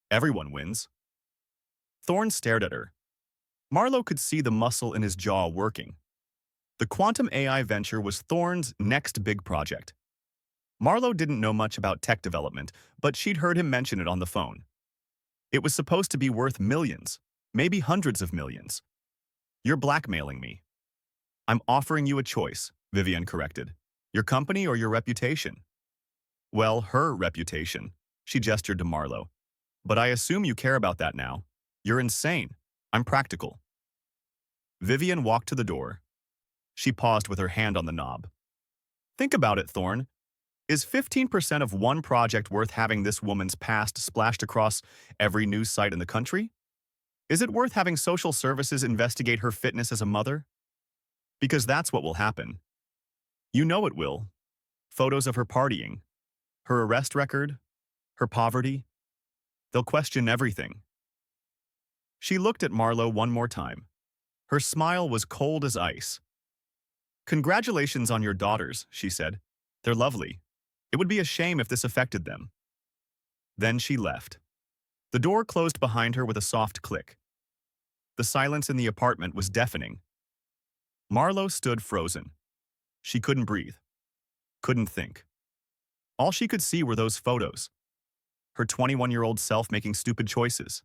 Everyone wins." Thorne stared at her. Marlowe could see the muscle in his jaw working. The quantum AI venture was Thorne's next big project. Marlowe didn't know much about tech development, but she'd heard him mention it on the phone. It was supposed to be worth millions, maybe hundreds of millions. "You're blackmailing me." "I'm offering you a choice," Vivian corrected. "Your company or your reputation?" "Well, her reputation." She gestured to Marlowe. But I assume you care about that now. You're insane. I'm practical. Vivian walked to the door. She paused with her hand on the knob. Think about it, Thorne. Is 15% of one project worth having this woman's past splashed across every news site in the country? Is it worth having social services investigate her fitness as a mother? Because that's what will happen. You know it will. Photos of her partying, her arrest record, her poverty. They'll question everything. She looked at Marlowe one more time. Her smile was cold as ice. Congratulations on your daughters, she said. They're lovely. It would be a shame if this affected them. Then she left. The door closed behind her with a soft click. The silence in the apartment was deafening. Marlowe stood frozen. She couldn't breathe. Couldn't think. All she could see were those photos. Her 21-year-old self making stupid choices.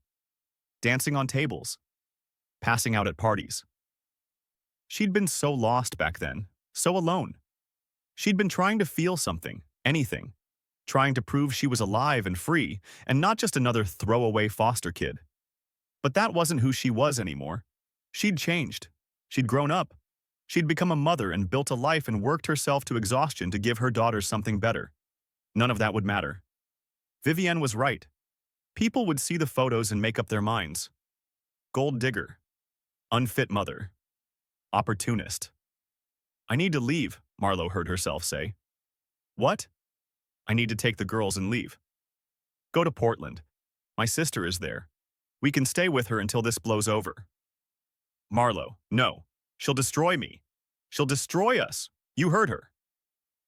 Dancing on tables. Passing out at parties. She'd been so lost back then, so alone. She'd been trying to feel something, anything. Trying to prove she was alive and free, and not just another throwaway foster kid. But that wasn't who she was anymore. She'd changed. She'd grown up. She'd become a mother and built a life and worked herself to exhaustion to give her daughters something better. None of that would matter. Vivienne was right. People would see the photos and make up their minds. Gold digger. Unfit mother. Opportunist. I need to leave, Marlowe heard herself say. What? I need to take the girls and leave. Go to Portland. My sister is there. We can stay with her until this blows over. Marlowe, no. She'll destroy me. She'll destroy us. You heard her.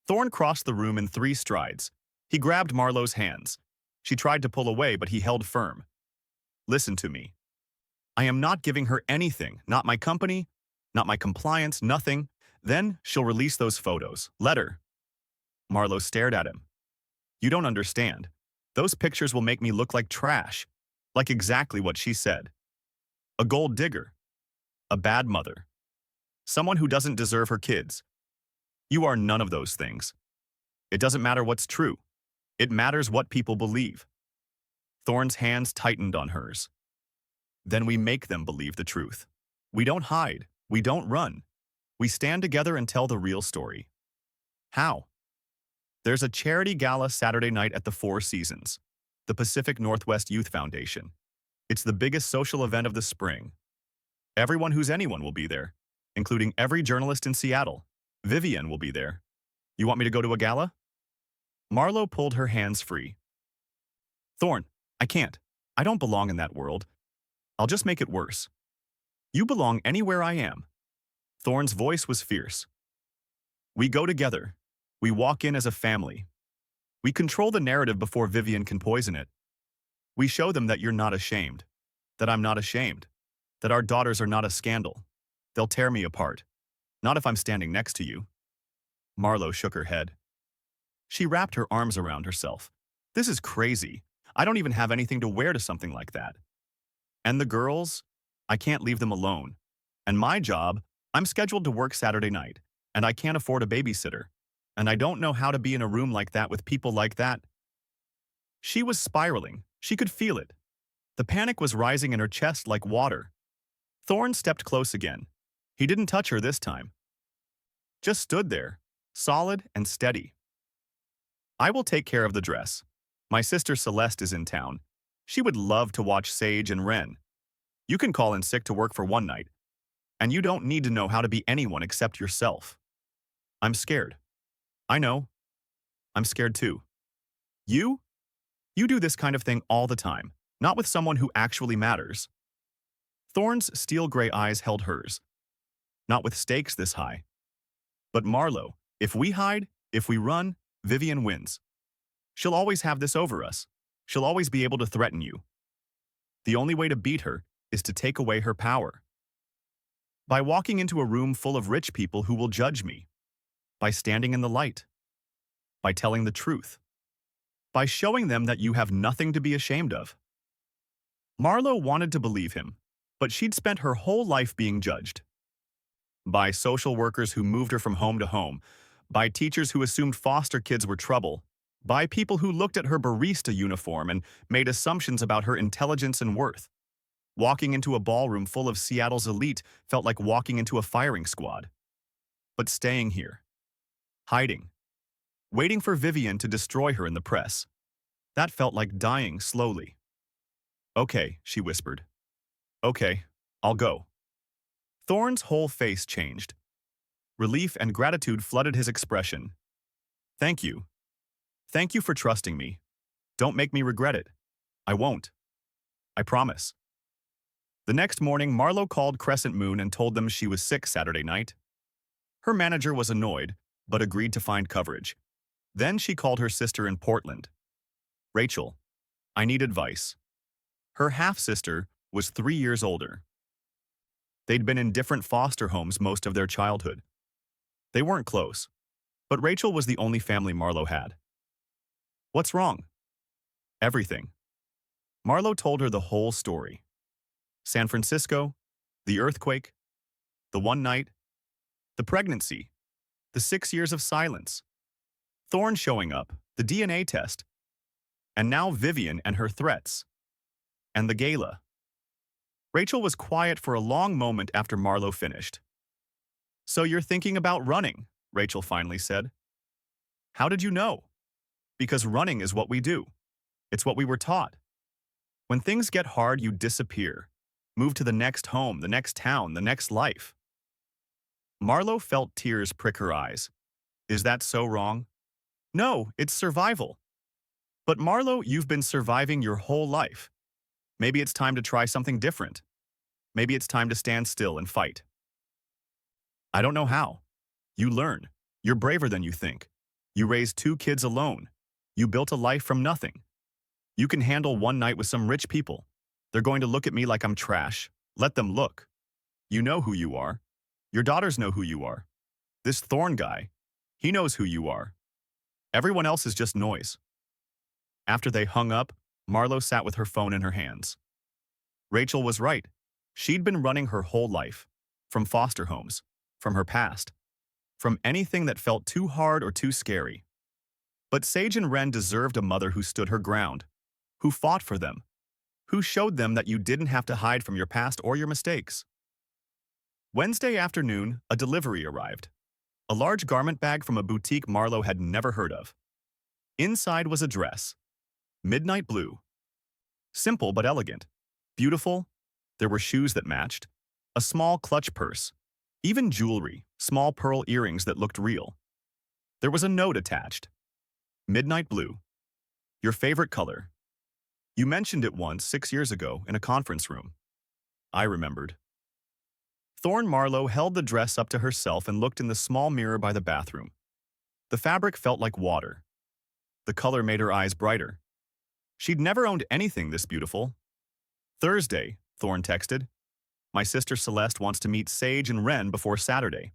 Thorne crossed the room in 3 strides. He grabbed Marlowe's hands. She tried to pull away, but he held firm. Listen to me. I am not giving her anything, not my company, not my compliance, nothing. Then she'll release those photos. Let her. Marlowe stared at him. You don't understand. Those pictures will make me look like trash. Like exactly what she said. A gold digger. A bad mother. Someone who doesn't deserve her kids. You are none of those things. It doesn't matter what's true. It matters what people believe. Thorne's hands tightened on hers. Then we make them believe the truth. We don't hide. We don't run. We stand together and tell the real story. How? There's a charity gala Saturday night at the Four Seasons, the Pacific Northwest Youth Foundation. It's the biggest social event of the spring. Everyone who's anyone will be there, including every journalist in Seattle. Vivian will be there. You want me to go to a gala? Marlowe pulled her hands free. Thorne, I can't. I don't belong in that world. I'll just make it worse. You belong anywhere I am. Thorne's voice was fierce. We go together. We walk in as a family. We control the narrative before Vivian can poison it. We show them that you're not ashamed. That I'm not ashamed. That our daughters are not a scandal. They'll tear me apart. Not if I'm standing next to you. Marlowe shook her head. She wrapped her arms around herself. This is crazy. I don't even have anything to wear to something like that. And the girls? I can't leave them alone. And my job, I'm scheduled to work Saturday night, and I can't afford a babysitter. And I don't know how to be in a room like that with people like that. She was spiraling. She could feel it. The panic was rising in her chest like water. Thorne stepped close again. He didn't touch her this time. Just stood there, solid and steady. I will take care of the dress. My sister Celeste is in town. She would love to watch Sage and Ren. You can call in sick to work for one night. And you don't need to know how to be anyone except yourself. I'm scared. I know. I'm scared too. You? You do this kind of thing all the time, not with someone who actually matters. Thorne's steel-gray eyes held hers. Not with stakes this high. But Marlowe, if we hide, if we run, Vivian wins. She'll always have this over us. She'll always be able to threaten you. The only way to beat her is to take away her power. By walking into a room full of rich people who will judge me. By standing in the light. By telling the truth. By showing them that you have nothing to be ashamed of. Marlowe wanted to believe him, but she'd spent her whole life being judged. By social workers who moved her from home to home, by teachers who assumed foster kids were trouble, by people who looked at her barista uniform and made assumptions about her intelligence and worth. Walking into a ballroom full of Seattle's elite felt like walking into a firing squad. But staying here, hiding, waiting for Vivian to destroy her in the press, that felt like dying slowly. "Okay," she whispered. "Okay, I'll go." Thorne's whole face changed. Relief and gratitude flooded his expression. "Thank you. Thank you for trusting me. Don't make me regret it. I won't. I promise." The next morning, Marlo called Crescent Moon and told them she was sick Saturday night. Her manager was annoyed, but agreed to find coverage. Then she called her sister in Portland. "Rachel, I need advice." Her half-sister was 3 years older. They'd been in different foster homes most of their childhood. They weren't close, but Rachel was the only family Marlo had. "What's wrong?" "Everything." Marlo told her the whole story. San Francisco, the earthquake, the one night, the pregnancy, the 6 years of silence, Thorne showing up, the DNA test, and now Vivian and her threats, and the gala. Rachel was quiet for a long moment after Marlo finished. "So you're thinking about running," Rachel finally said. "How did you know?" "Because running is what we do. It's what we were taught. When things get hard, you disappear. Move to the next home, the next town, the next life." Marlo felt tears prick her eyes. "Is that so wrong?" "No, it's survival." "But Marlo, you've been surviving your whole life. Maybe it's time to try something different. Maybe it's time to stand still and fight." "I don't know how." "You learn. You're braver than you think. You raised 2 kids alone. You built a life from nothing. You can handle one night with some rich people. They're going to look at me like I'm trash. Let them look. You know who you are. Your daughters know who you are. This Thorne guy, he knows who you are. Everyone else is just noise." After they hung up, Marlo sat with her phone in her hands. Rachel was right. She'd been running her whole life, from foster homes, from her past, from anything that felt too hard or too scary. But Sage and Ren deserved a mother who stood her ground, who fought for them, who showed them that you didn't have to hide from your past or your mistakes. Wednesday afternoon, a delivery arrived. A large garment bag from a boutique Marlo had never heard of. Inside was a dress. Midnight blue. Simple but elegant. Beautiful. There were shoes that matched. A small clutch purse. Even jewelry, small pearl earrings that looked real. There was a note attached. "Midnight blue. Your favorite color. You mentioned it once 6 years ago in a conference room." I remembered. Thorne Marlo held the dress up to herself and looked in the small mirror by the bathroom. The fabric felt like water. The color made her eyes brighter. She'd never owned anything this beautiful. "Thursday," Thorne texted. "My sister Celeste wants to meet Sage and Ren before Saturday.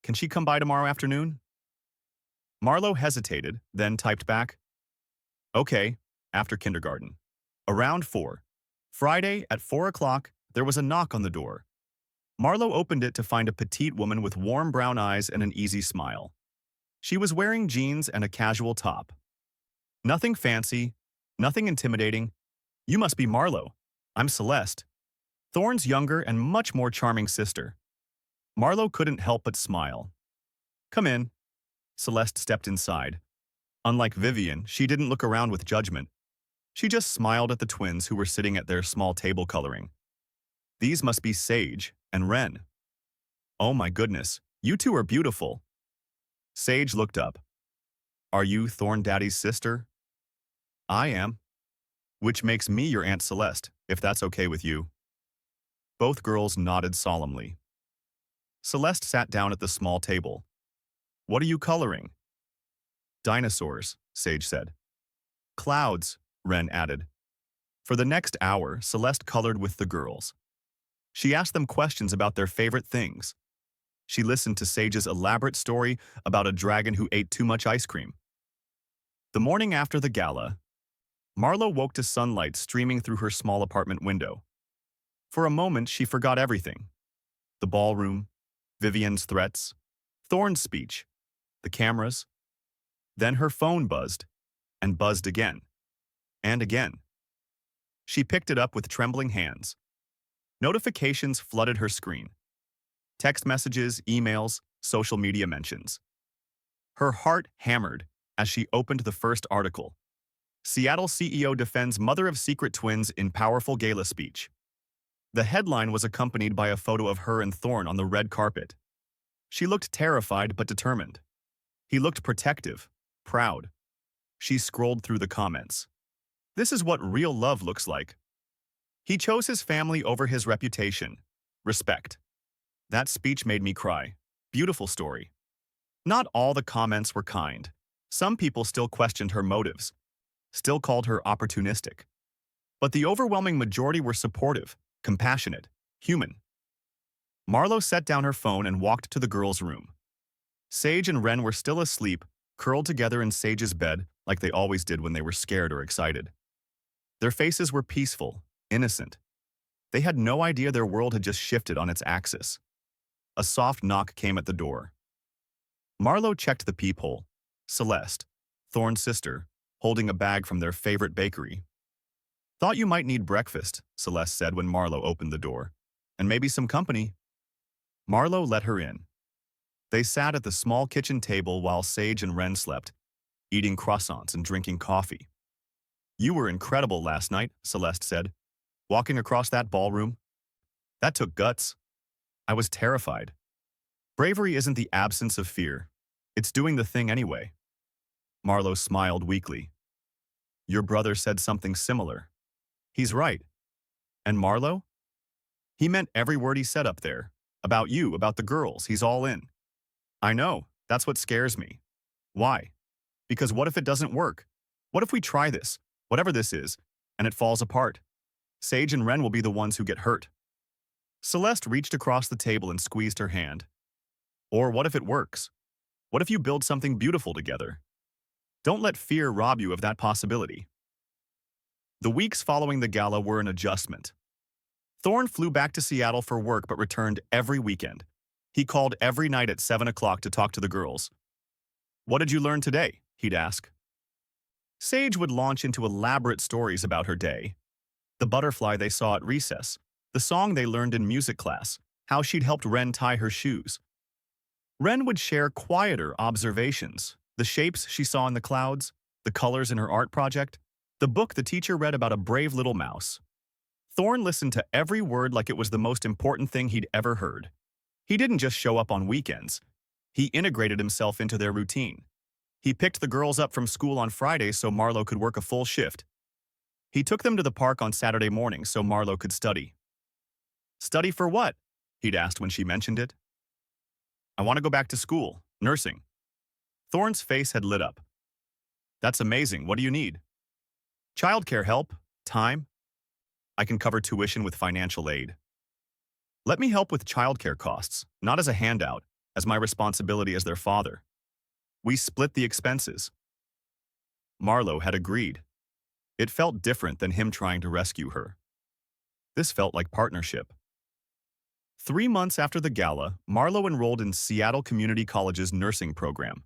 Can she come by tomorrow afternoon?" Marlo hesitated, then typed back, "Okay, after kindergarten. Around 4. Friday at 4 o'clock, there was a knock on the door. Marlo opened it to find a petite woman with warm brown eyes and an easy smile. She was wearing jeans and a casual top. Nothing fancy, nothing intimidating. "You must be Marlo. I'm Celeste, Thorne's younger and much more charming sister." Marlo couldn't help but smile. "Come in." Celeste stepped inside. Unlike Vivian, she didn't look around with judgment. She just smiled at the twins who were sitting at their small table coloring. "These must be Sage and Ren. Oh my goodness, you two are beautiful." Sage looked up. "Are you Thorne Daddy's sister?" "I am." "Which makes me your Aunt Celeste, if that's okay with you." Both girls nodded solemnly. Celeste sat down at the small table. "What are you coloring?" "Dinosaurs," Sage said. "Clouds," Ren added. For the next hour, Celeste colored with the girls. She asked them questions about their favorite things. She listened to Sage's elaborate story about a dragon who ate too much ice cream. The morning after the gala, Marlo woke to sunlight streaming through her small apartment window. For a moment, she forgot everything. The ballroom, Vivian's threats, Thorne's speech, the cameras. Then her phone buzzed. and buzzed again. And again. She picked it up with trembling hands. Notifications flooded her screen. Text messages, emails, social media mentions. Her heart hammered as she opened the first article. Seattle CEO defends mother of secret twins in powerful gala speech. The headline was accompanied by a photo of her and Thorne on the red carpet. She looked terrified but determined. He looked protective, proud. She scrolled through the comments. This is what real love looks like. He chose his family over his reputation. Respect. That speech made me cry. Beautiful story. Not all the comments were kind. Some people still questioned her motives, still called her opportunistic. But the overwhelming majority were supportive, compassionate, human. Marlo set down her phone and walked to the girls' room. Sage and Ren were still asleep, curled together in Sage's bed like they always did when they were scared or excited. Their faces were peaceful, innocent. They had no idea their world had just shifted on its axis. A soft knock came at the door. Marlo checked the peephole. Celeste, Thorne's sister, holding a bag from their favorite bakery. Thought you might need breakfast, Celeste said when Marlo opened the door. And maybe some company. Marlo let her in. They sat at the small kitchen table while Sage and Ren slept, eating croissants and drinking coffee. You were incredible last night, Celeste said, walking across that ballroom. That took guts. I was terrified. Bravery isn't the absence of fear. It's doing the thing anyway. Marlo smiled weakly. Your brother said something similar. He's right. And Marlo? He meant every word he said up there. About you, about the girls, he's all in. I know, that's what scares me. Why? Because what if it doesn't work? What if we try this, whatever this is, and it falls apart? Sage and Ren will be the ones who get hurt. Celeste reached across the table and squeezed her hand. Or what if it works? What if you build something beautiful together? Don't let fear rob you of that possibility. The weeks following the gala were an adjustment. Thorne flew back to Seattle for work but returned every weekend. He called every night at 7 o'clock to talk to the girls. What did you learn today? He'd ask. Sage would launch into elaborate stories about her day. The butterfly they saw at recess, the song they learned in music class, how she'd helped Ren tie her shoes. Ren would share quieter observations, the shapes she saw in the clouds, the colors in her art project, the book the teacher read about a brave little mouse. Thorne listened to every word like it was the most important thing he'd ever heard. He didn't just show up on weekends. He integrated himself into their routine. He picked the girls up from school on Fridays so Marlo could work a full shift. He took them to the park on Saturday mornings so Marlo could study. Study for what? He'd asked when she mentioned it. I want to go back to school, nursing. Thorne's face had lit up. That's amazing. What do you need? Childcare help? Time? I can cover tuition with financial aid. Let me help with childcare costs, not as a handout, as my responsibility as their father. We split the expenses. Marlo had agreed. It felt different than him trying to rescue her. This felt like partnership. 3 months after the gala, Marlo enrolled in Seattle Community College's nursing program.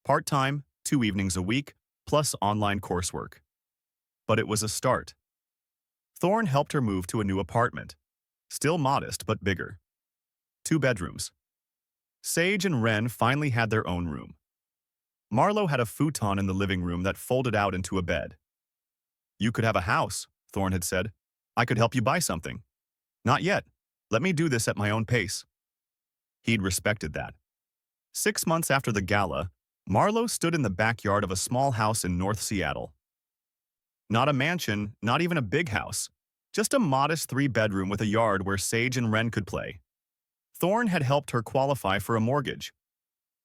Part-time, 2 evenings a week, plus online coursework. But it was a start. Thorne helped her move to a new apartment. Still modest, but bigger. 2 bedrooms. Sage and Ren finally had their own room. Marlo had a futon in the living room that folded out into a bed. You could have a house, Thorne had said. I could help you buy something. Not yet. Let me do this at my own pace. He'd respected that. 6 months after the gala, Marlo stood in the backyard of a small house in North Seattle. Not a mansion, not even a big house. Just a modest 3-bedroom with a yard where Sage and Ren could play. Thorne had helped her qualify for a mortgage.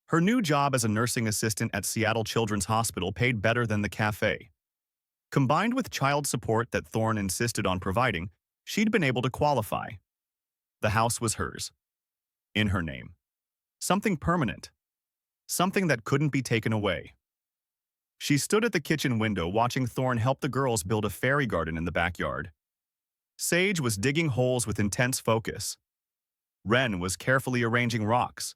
Her new job as a nursing assistant at Seattle Children's Hospital paid better than the cafe. Combined with child support that Thorne insisted on providing, she'd been able to qualify. The house was hers. In her name. Something permanent. Something that couldn't be taken away. She stood at the kitchen window watching Thorne help the girls build a fairy garden in the backyard. Sage was digging holes with intense focus. Ren was carefully arranging rocks.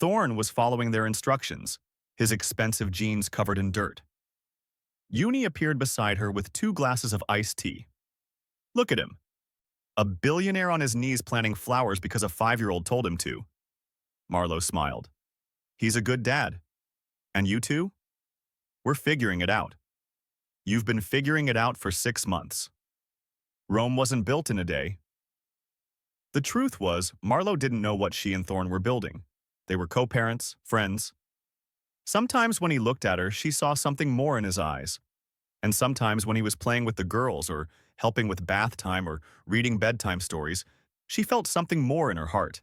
Thorne was following their instructions, his expensive jeans covered in dirt. Uni appeared beside her with 2 glasses of iced tea. Look at him. A billionaire on his knees planting flowers because a 5-year-old told him to. Marlo smiled. He's a good dad. And you two? We're figuring it out. You've been figuring it out for 6 months. Rome wasn't built in a day. The truth was, Marlo didn't know what she and Thorne were building. They were co-parents, friends. Sometimes when he looked at her, she saw something more in his eyes. And sometimes when he was playing with the girls or helping with bath time or reading bedtime stories, she felt something more in her heart.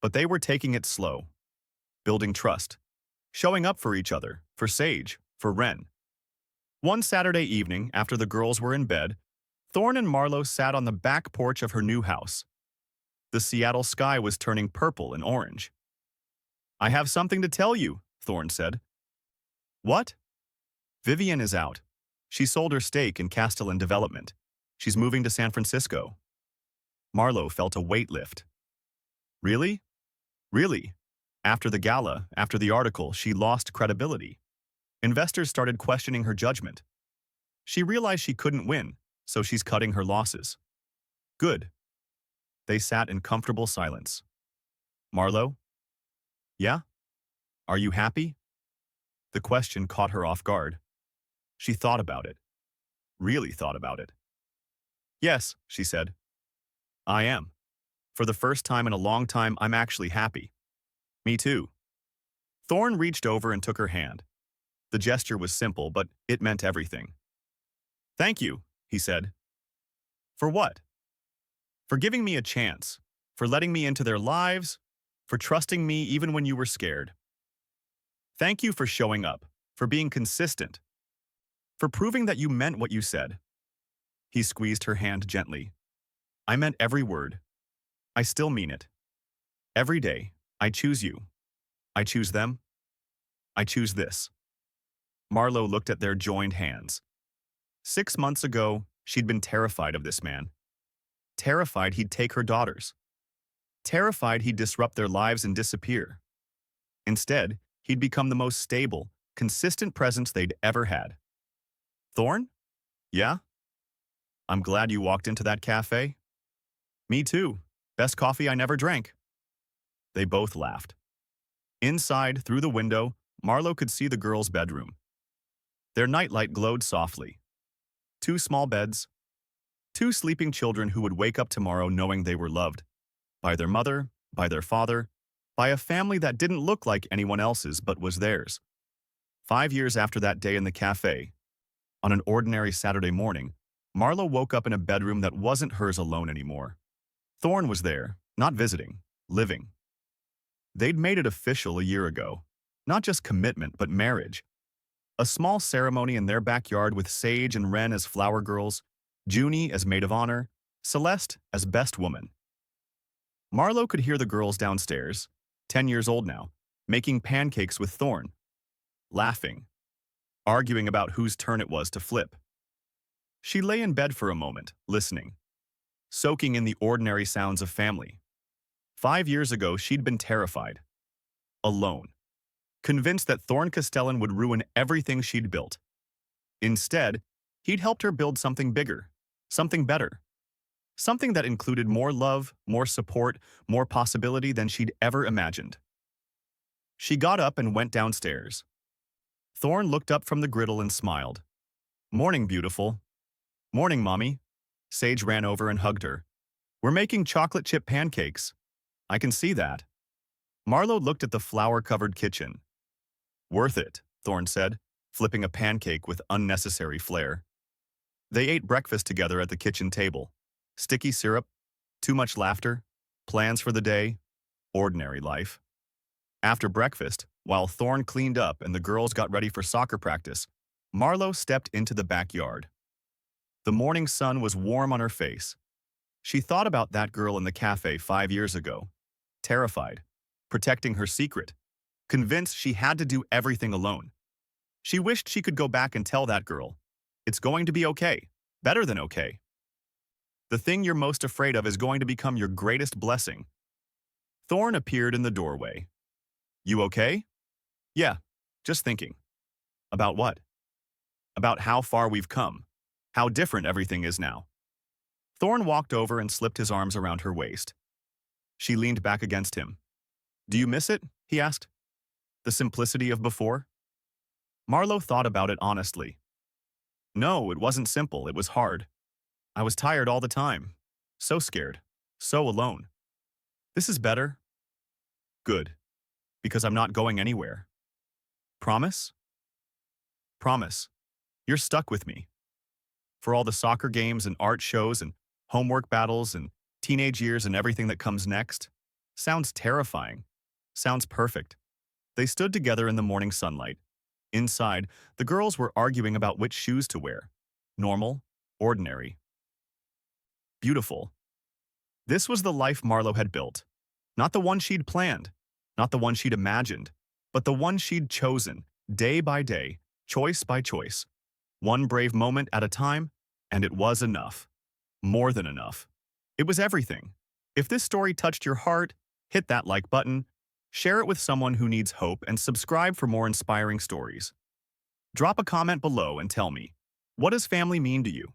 But they were taking it slow, building trust, showing up for each other, for Sage, for Ren. One Saturday evening, after the girls were in bed, Thorne and Marlo sat on the back porch of her new house. The Seattle sky was turning purple and orange. I have something to tell you, Thorne said. What? Vivian is out. She sold her stake in Castellan Development. She's moving to San Francisco. Marlo felt a weight lift. Really? Really? After the gala, after the article, she lost credibility. Investors started questioning her judgment. She realized she couldn't win, so she's cutting her losses. Good. They sat in comfortable silence. Marlo? Yeah? Are you happy? The question caught her off guard. She thought about it. Really thought about it. Yes, she said. I am. For the first time in a long time, I'm actually happy. Me too. Thorne reached over and took her hand. The gesture was simple, but it meant everything. Thank you, he said. For what? For giving me a chance, for letting me into their lives, for trusting me even when you were scared. Thank you for showing up, for being consistent, for proving that you meant what you said. He squeezed her hand gently. I meant every word. I still mean it. Every day, I choose you. I choose them. I choose this. Marlo looked at their joined hands. 6 months ago, she'd been terrified of this man. Terrified he'd take her daughters. Terrified he'd disrupt their lives and disappear. Instead, he'd become the most stable, consistent presence they'd ever had. Thorne? Yeah? I'm glad you walked into that cafe. Me too. Best coffee I never drank. They both laughed. Inside, through the window, Marlo could see the girls' bedroom. Their nightlight glowed softly. 2 small beds. 2 sleeping children who would wake up tomorrow knowing they were loved. By their mother, by their father, by a family that didn't look like anyone else's but was theirs. 5 years after that day in the cafe, on an ordinary Saturday morning, Marlo woke up in a bedroom that wasn't hers alone anymore. Thorne was there, not visiting, living. They'd made it official a year ago. Not just commitment, but marriage. A small ceremony in their backyard with Sage and Ren as flower girls, Junie as maid of honor, Celeste as best woman. Marlo could hear the girls downstairs, 10 years old now, making pancakes with Thorne, laughing, arguing about whose turn it was to flip. She lay in bed for a moment, listening, soaking in the ordinary sounds of family. 5 years ago, she'd been terrified, alone, convinced that Thorne Castellan would ruin everything she'd built. Instead, he'd helped her build something bigger, something better, something that included more love, more support, more possibility than she'd ever imagined. She got up and went downstairs. Thorne looked up from the griddle and smiled. Morning, beautiful. Morning, Mommy. Sage ran over and hugged her. We're making chocolate chip pancakes. I can see that. Marlo looked at the flour-covered kitchen. Worth it, Thorne said, flipping a pancake with unnecessary flair. They ate breakfast together at the kitchen table. Sticky syrup, too much laughter, plans for the day, ordinary life. After breakfast, while Thorne cleaned up and the girls got ready for soccer practice, Marlo stepped into the backyard. The morning sun was warm on her face. She thought about that girl in the cafe 5 years ago, terrified, protecting her secret, convinced she had to do everything alone. She wished she could go back and tell that girl, it's going to be okay, better than okay. The thing you're most afraid of is going to become your greatest blessing. Thorne appeared in the doorway. You okay? Yeah, just thinking. About what? about how far we've come, how different everything is now. Thorne walked over and slipped his arms around her waist. She leaned back against him. Do you miss it? He asked. The simplicity of before? Marlowe thought about it honestly. No, it wasn't simple, it was hard. I was tired all the time. So scared. So alone. This is better. Good. Because I'm not going anywhere. Promise? Promise. You're stuck with me. For all the soccer games and art shows and homework battles and teenage years and everything that comes next. Sounds terrifying. Sounds perfect. They stood together in the morning sunlight. Inside, the girls were arguing about which shoes to wear. Normal, ordinary. Beautiful. This was the life Marlowe had built. Not the one she'd planned, not the one she'd imagined, but the one she'd chosen, day by day, choice by choice. One brave moment at a time, and it was enough. More than enough. It was everything. If this story touched your heart, hit that like button, share it with someone who needs hope, and subscribe for more inspiring stories. Drop a comment below and tell me, what does family mean to you?